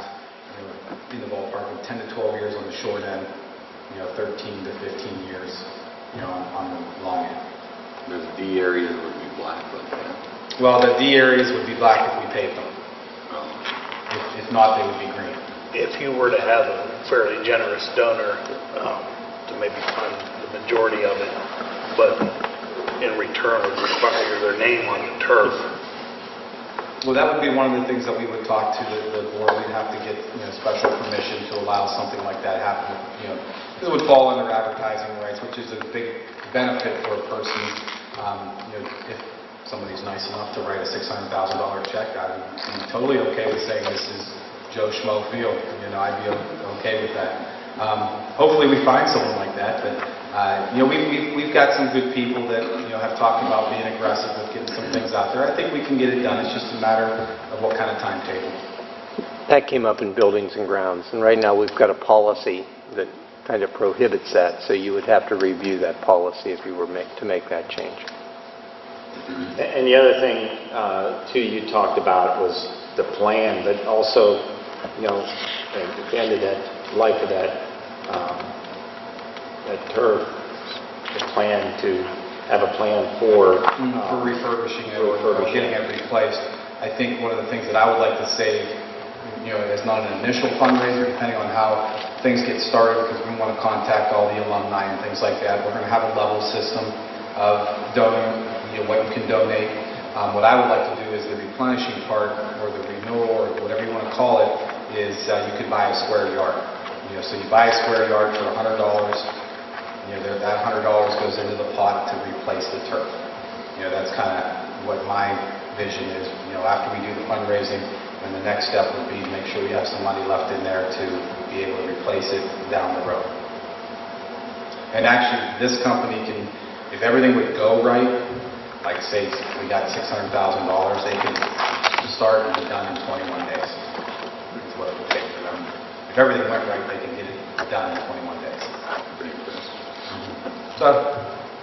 in the ballpark of 10 to 12 years on the short end, 13 to 15 years, on the long end. The D areas would be black like that. Well, the D areas would be black if we paved them. If not, they would be green. If you were to have a fairly generous donor to maybe fund the majority of it, but in return would require their name on the turf. Well, that would be one of the things that we would talk to the board. We'd have to get special permission to allow something like that happen. It would fall under advertising rights, which is a big benefit for a person. If somebody's nice enough to write a $600,000 check, I'd be totally okay with saying this is Joe Schmo Field. I'd be okay with that. Hopefully we find someone like that. But we've got some good people that have talked about being aggressive with getting some things out there. I think we can get it done. It's just a matter of what kind of timetable. That came up in buildings and grounds, and right now we've got a policy that kind of prohibits that, so you would have to review that policy if you were to make that change. And the other thing, too, you talked about was the plan, but also, at the end of that life of that turf, the plan to have a plan for refurbishing it or getting it replaced. I think one of the things that I would like to say, as not an initial fundraiser, depending on how things get started, because we want to contact all the alumni and things like that. We're going to have a level system of what you can donate. What I would like to do is the replenishing part, or the renewal, or whatever you want to call it, is you could buy a square yard. So you buy a square yard for $100. That $100 goes into the pot to replace the turf. That's kind of what my vision is. After we do the fundraising, and the next step would be to make sure we have some money left in there to be able to replace it down the road. And actually, this company can, if everything would go right, like say we got $600,000, they can start and be done in 21 days. That's what it would take for them. If everything went right, they can get it done in 21 days. So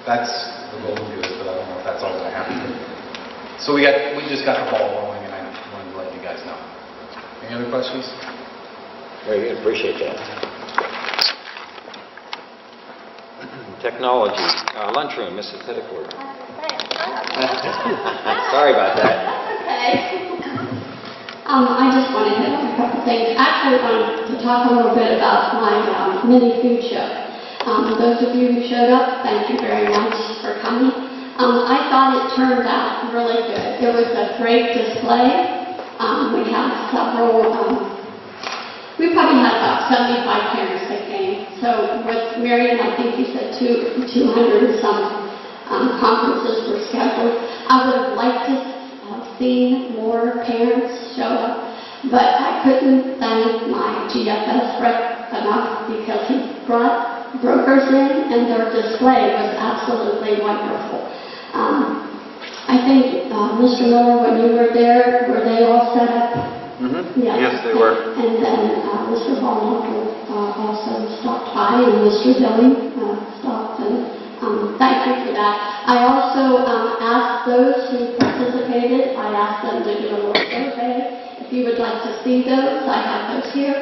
that's the goal to do it, but I don't know if that's all going to happen. So we just got the ball rolling, and I wanted to let you guys know. Any other questions? Very good. Appreciate that. Technology. Lunchroom, Mrs. Petticord. Sorry about that. Okay. I just want to hit on a couple things. Actually, I wanted to talk a little bit about my mini food show. Those of you who showed up, thank you very much for coming. I thought it turned out really good. It was a great display. We had several, we probably had about 75 parents that came. So with Marion, I think you said 200 and some conferences were scheduled. I would have liked to have seen more parents show up, but I couldn't thank my GFS rep enough because he brought brokers in, and their display was absolutely wonderful. I think, Mr. Miller, when you were there, were they all set up? Mm-hmm. Yes, they were. And then Mr. Ballnapple also stopped by, and Mr. Dilling stopped, and thank you for that. I also asked those who participated, I asked them to do a little survey. If you would like to see those, I have those here.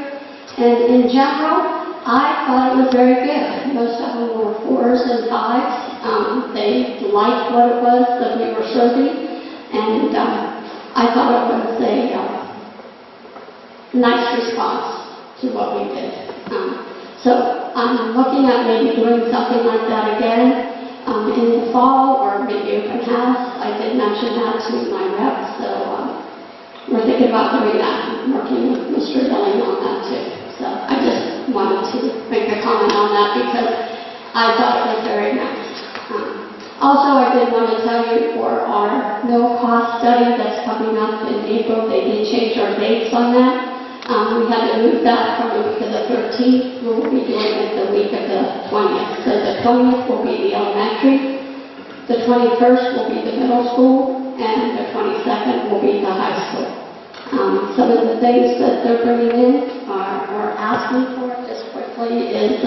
And in general, I thought it was very good. Most of them were 4s and 5s. They liked what it was that we were serving, and I thought it was a nice response to what we did. So I'm looking at maybe doing something like that again in the fall, or maybe open house. I did mention that to my rep, so we're thinking about doing that. I'm working with Mr. Dilling on that too. So I just wanted to make a comment on that because I thought it was very nice. Also, I did want to tell you for our no-cost study that's coming up in April, they did change our dates on that. We had to move that from the week of the 13th. We'll be doing it the week of the 20th. So the 20th will be the elementary, the 21st will be the middle school, and the 22nd will be the high school. Some of the things that they're bringing in or asking for just quickly is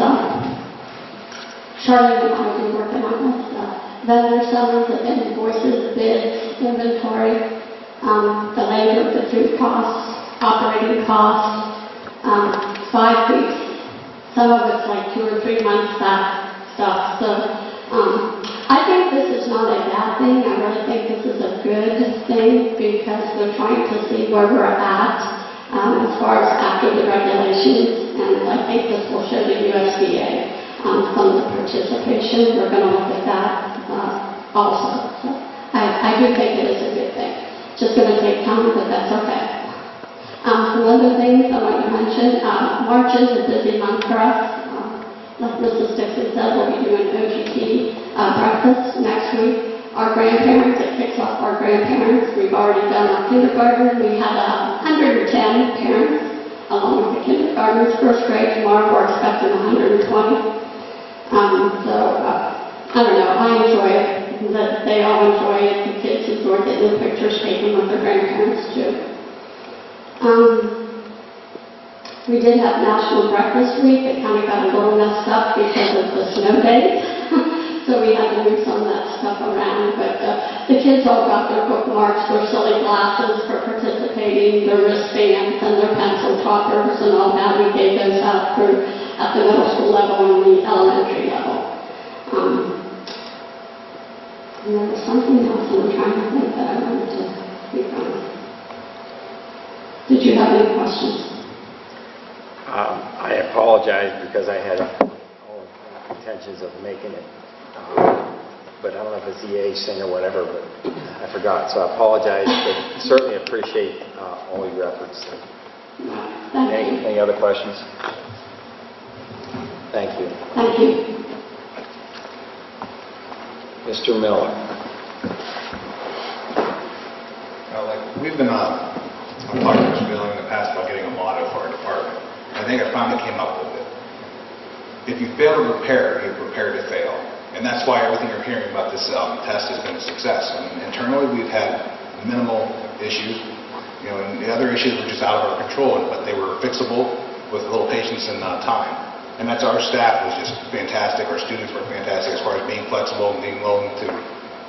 Charlie and I will be working on this vendor summons, the invoices, bids, inventory, the labor, the food costs, operating costs, 5 weeks Some of it's like 2 or 3 months back stuff. So I think this is not a bad thing. I really think this is a good thing because they're trying to see where we're at as far as after the regulations. And I think this will show the USDA some of the participation. We're going to look at that also. So I do think it is a good thing. It's just going to take time, but that's okay. Some other things I want to mention. March is a busy month for us. Like Mrs. Dixon said, we'll be doing OGT breakfast next week. Our grandparents, it kicks off our grandparents. We've already done our kindergarten. We had 110 parents along with the kindergartners. First grade tomorrow, we're expecting 120. I don't know, I enjoy it. They all enjoy it. The kids enjoy getting the pictures taken with their grandparents too. We did have National Breakfast Week. It kind of got a little messed up because of the snow days. So we had to move some of that stuff around. But the kids all got their bookmarks, their silly glasses for participating, their wristbands and their pencil toppers and all that. We gave those out at the middle school level and the elementary level. And there was something else I'm trying to think that I wanted to speak on. Did you have any questions? I apologize because I had all intentions of making it, but I don't know if it's EA thing or whatever, but I forgot. So I apologize, but certainly appreciate all your efforts. Any other questions? Thank you. Thank you. Mr. Miller. We've been I'm talking to Mr. Billing in the past about getting a motto for our department. I think I finally came up with it. If you fail to prepare, you prepare to fail. And that's why everything you're hearing about this test has been a success. I mean, internally, we've had minimal issues. And the other issues were just out of our control, but they were fixable with a little patience and time. And that's our staff was just fantastic. Our students were fantastic as far as being flexible and being willing to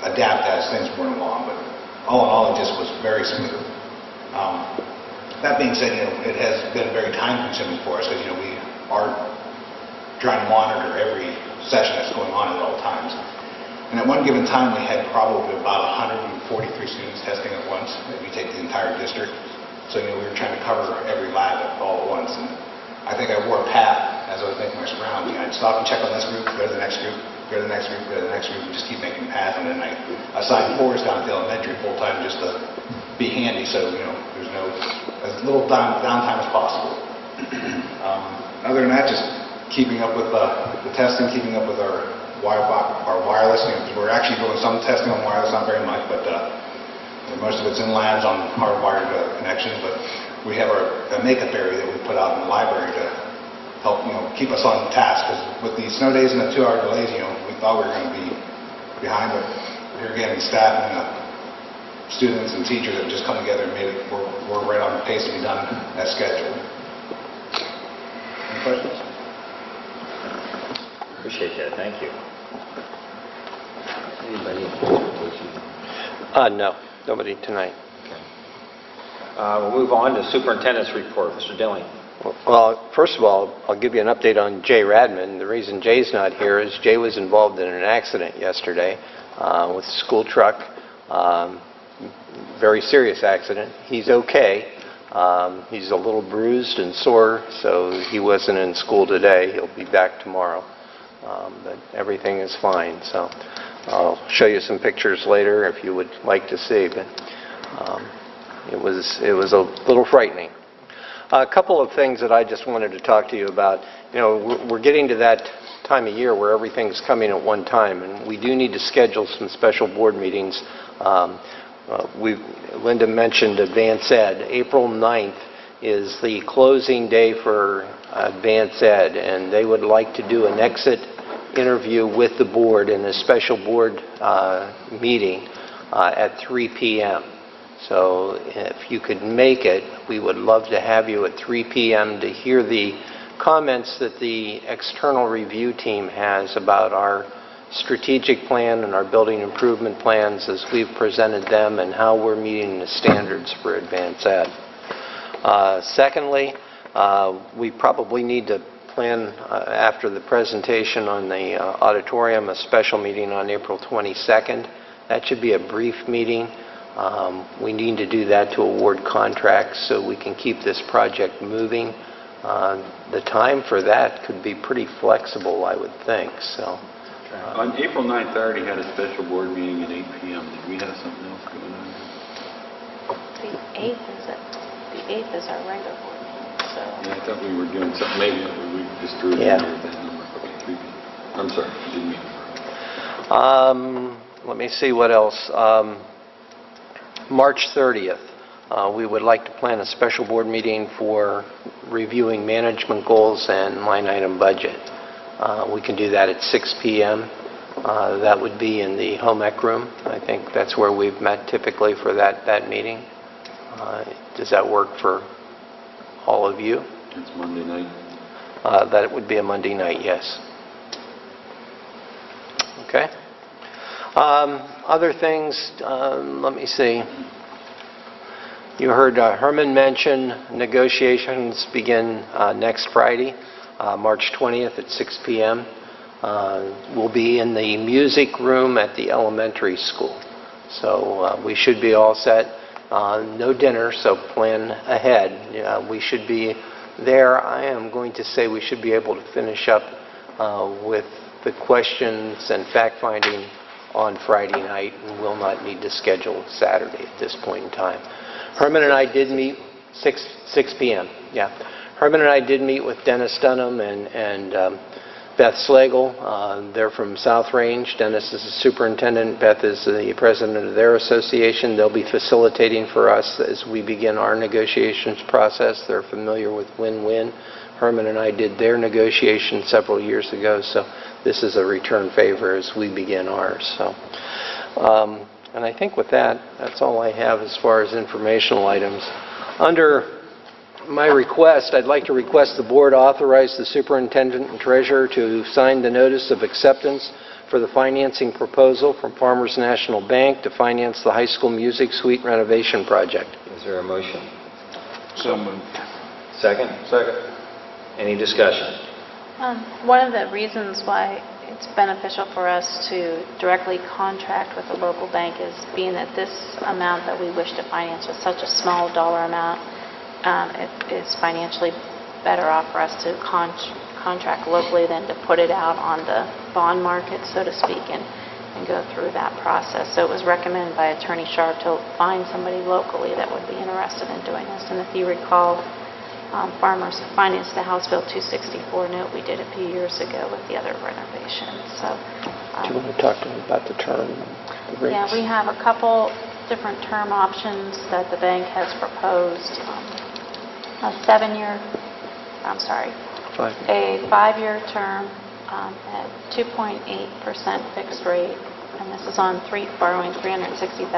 adapt as things went along. But all in all, it just was very smooth. That being said, it has been very time-consuming for us because we are trying to monitor every session that's going on at all times. And at one given time, we had probably about 143 students testing at once. If you take the entire district, so we were trying to cover every lab all at once. And I think I wore a path as I was making my surroundings. I'd stop and check on this group, go to the next group, go to the next group, go to the next group, and just keep making paths. And then I assigned 4s down to elementary full time just to be handy, so there's no as little downtime as possible. Other than that, just keeping up with the testing, keeping up with our wireless. We're actually doing some testing on wireless, not very much, but most of it's in labs on hardwired connections. But we have a makeup area that we put out in the library to help keep us on task. Because with the snow days and the 2-hour delays, we thought we were going to be behind, but here again, staff and students and teachers have just come together and made it we're right on the pace to be done as scheduled. Any questions? Appreciate that. Thank you. Anybody? No, nobody tonight. Okay. We'll move on to superintendent's report. Mr. Dilling. Well, first of all, I'll give you an update on Jay Radman. The reason Jay's not here is Jay was involved in an accident yesterday with a school truck. Very serious accident. He's okay. He's a little bruised and sore, so he wasn't in school today. He'll be back tomorrow. But everything is fine. So I'll show you some pictures later if you would like to see. But it was a little frightening. A couple of things that I just wanted to talk to you about. We're getting to that time of year where everything's coming at one time, and we do need to schedule some special board meetings. Linda mentioned Advance Ed. April 9th is the closing day for Advance Ed, and they would like to do an exit interview with the board in a special board meeting at 3 p.m. So if you could make it, we would love to have you at 3 p.m. to hear the comments that the external review team has about our strategic plan and our building improvement plans as we've presented them and how we're meeting the standards for Advance Ed. Secondly, we probably need to plan after the presentation on the auditorium, a special meeting on April 22nd. That should be a brief meeting. We need to do that to award contracts so we can keep this project moving. The time for that could be pretty flexible, I would think. So. On April 9th, I already had a special board meeting at 8 p.m. Did we have something else going on? The 8th is our regular board meeting, so. Yeah, I thought we were doing something. Maybe we just threw it in there at that number. Okay, 3 p.m. I'm sorry, didn't mean. Let me see what else. March 30th, we would like to plan a special board meeting for reviewing management goals and line item budget. We can do that at 6 p.m. That would be in the home ec room. I think that's where we've met typically for that meeting. Does that work for all of you? It's Monday night. That would be a Monday night, yes. Okay. Other things, let me see. You heard Herman mention negotiations begin next Friday, March 20th at 6 p.m. We'll be in the music room at the elementary school. So we should be all set. No dinner, so plan ahead. We should be there. I am going to say we should be able to finish up with the questions and fact-finding on Friday night, and will not need to schedule Saturday at this point in time. Herman and I did meet 6 p.m. Yeah, Herman and I did meet with Dennis Dunham and Beth Slagle. They're from South Range. Dennis is the superintendent. Beth is the president of their association. They'll be facilitating for us as we begin our negotiations process. They're familiar with win-win. Herman and I did their negotiations several years ago, so this is a return favor as we begin ours. So, and I think with that, that's all I have as far as informational items. Under my request, I'd like to request the board authorize the superintendent and treasurer to sign the notice of acceptance for the financing proposal from Farmers National Bank to finance the high school music suite renovation project. Is there a motion? So moved. Second? Second. Any discussion? One of the reasons why it's beneficial for us to directly contract with a local bank is being that this amount that we wish to finance is such a small dollar amount. It is financially better off for us to contract locally than to put it out on the bond market, so to speak, and go through that process. So it was recommended by Attorney Sharp to find somebody locally that would be interested in doing this. And if you recall, Farmers financed the House Bill 264 note we did a few years ago with the other renovations. So, do you want to talk to me about the term? The rates? Yeah, we have a couple different term options that the bank has proposed. A 5-year term at 2.8% fixed rate, and this is on borrowing $360,000.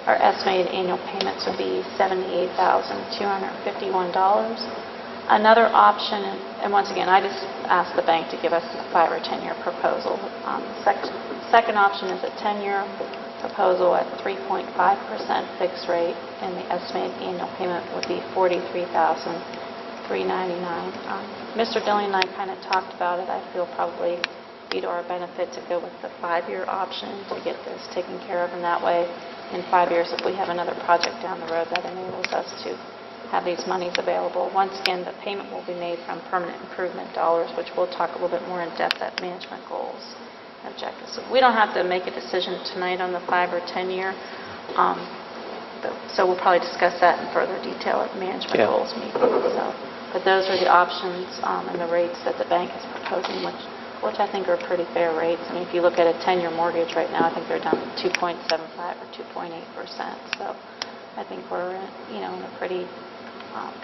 Our estimated annual payments would be $78,251. Another option, and once again, I just asked the bank to give us a 5 or 10-year proposal. Second option is a 10-year proposal at 3.5% fixed rate, and the estimated annual payment would be $43,399. Mr. Dillon and I kind of talked about it. I feel probably be to our benefit to go with the 5-year option to get this taken care of, and that way in 5 years, if we have another project down the road, that enables us to have these monies available. Once again, the payment will be made from permanent improvement dollars, which we'll talk a little bit more in depth at management goals and objectives. So we don't have to make a decision tonight on the 5 or 10 year, so we'll probably discuss that in further detail at management goals meeting. So, but those are the options and the rates that the bank is proposing, which I think are pretty fair rates. I mean, if you look at a 10-year mortgage right now, I think they're down to 2.75 or 2.8%. So I think we're in a pretty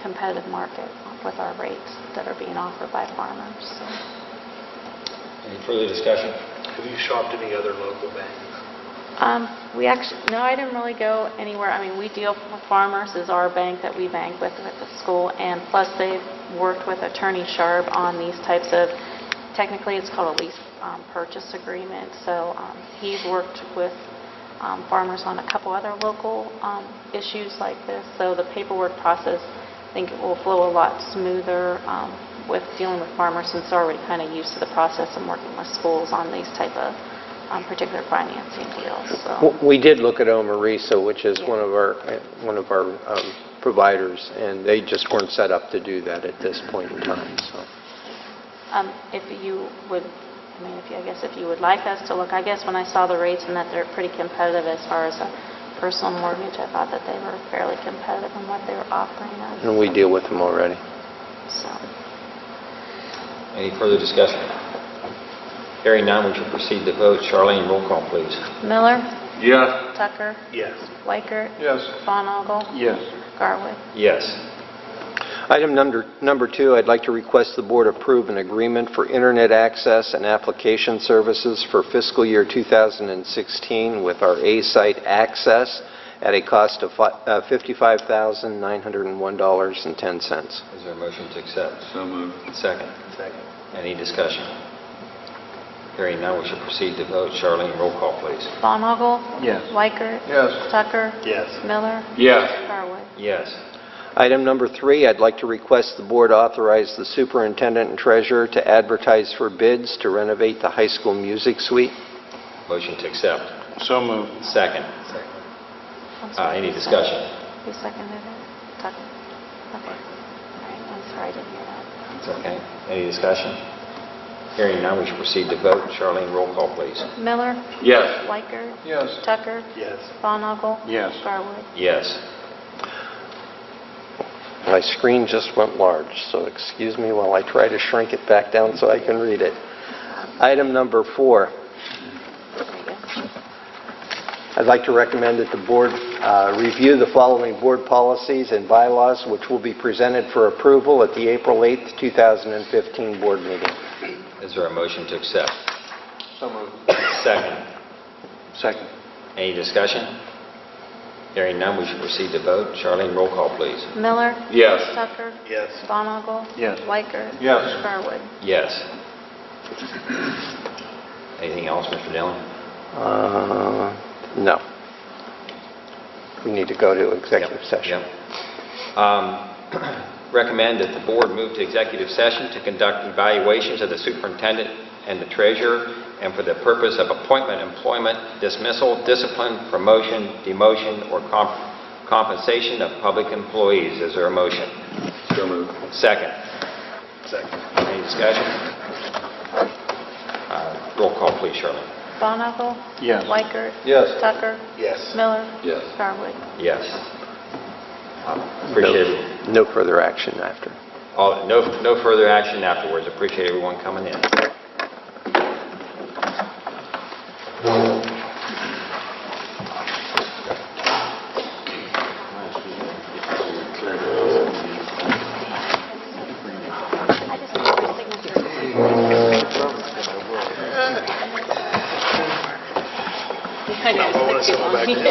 competitive market with our rates that are being offered by farmers. So. Any further discussion? Have you shopped any other local banks? No, I didn't really go anywhere. I mean, we deal with Farmers is our bank that we bank with at the school, and plus they've worked with Attorney Sharp on these types of. Technically, it's called a lease purchase agreement. So he's worked with Farmers on a couple other local issues like this. So the paperwork process, I think it will flow a lot smoother with dealing with farmers since they're already kind of used to the process and working with schools on these type of particular financing deals. So. We did look at Omarisa, which is one of our providers, and they just weren't set up to do that at this point in time. So, if you would, I guess if you would like us to look, I guess when I saw the rates and that they're pretty competitive as far as a personal mortgage, I thought that they were fairly competitive in what they were offering us. and we deal with them already. So. Any further discussion? Hearing none, we shall proceed to vote. Charlene, roll call, please. Miller, Yes. Tucker, Yes. Weicker, Yes. Von Ogel, Yes. Garwood. Yes. Item number 2, I'd like to request the board approve an agreement for internet access and application services for fiscal year 2016 with our A-Site Access at a cost of $55,901.10. Is there a motion to accept? So moved. Second. Second. Any discussion? Hearing none, we shall proceed to vote. Charlene, roll call, please. Von Ogel, Yes. Weicker, Yes. Tucker, Yes. Miller, Yes. Garwood. Yes. Item number 3, I'd like to request the board authorize the superintendent and treasurer to advertise for bids to renovate the high school music suite. Motion to accept. So moved. Second. I'm sorry, Any who discussion? Who seconded it? Tucker. Okay. All right, I'm sorry, I didn't hear that. It's okay. Any discussion? Hearing none, we shall proceed to vote. Charlene, roll call, please. Miller, Yes. Weicker, Yes. Tucker, Yes. Von Ogel, Yes. Garwood. Yes. My screen just went large, so excuse me while I try to shrink it back down so I can read it. Item number 4. I'd like to recommend that the board review the following board policies and bylaws, which will be presented for approval at the April 8th, 2015 board meeting. Is there a motion to accept? So moved. Second. Second. Any discussion? Hearing none, we shall proceed to vote. Charlene, roll call, please. Miller, Yes. Tucker, Yes. Von Ogel, Yes. Weicker, Yes. Garwood. Yes. Anything else, Mr. Dillon? No. We need to go to executive session. Recommend that the board move to executive session to conduct evaluations of the superintendent and the treasurer and for the purpose of appointment, employment, dismissal, discipline, promotion, demotion, or compensation of public employees. Is there a motion? So moved. Second. Second. Any discussion? Roll call, please, Charlene. Von Ogel, Yes. Weicker, Yes. Tucker, Yes. Miller, Yes. Garwood. Yes. Appreciate it. No further action after. No further action afterwards. Appreciate everyone coming in.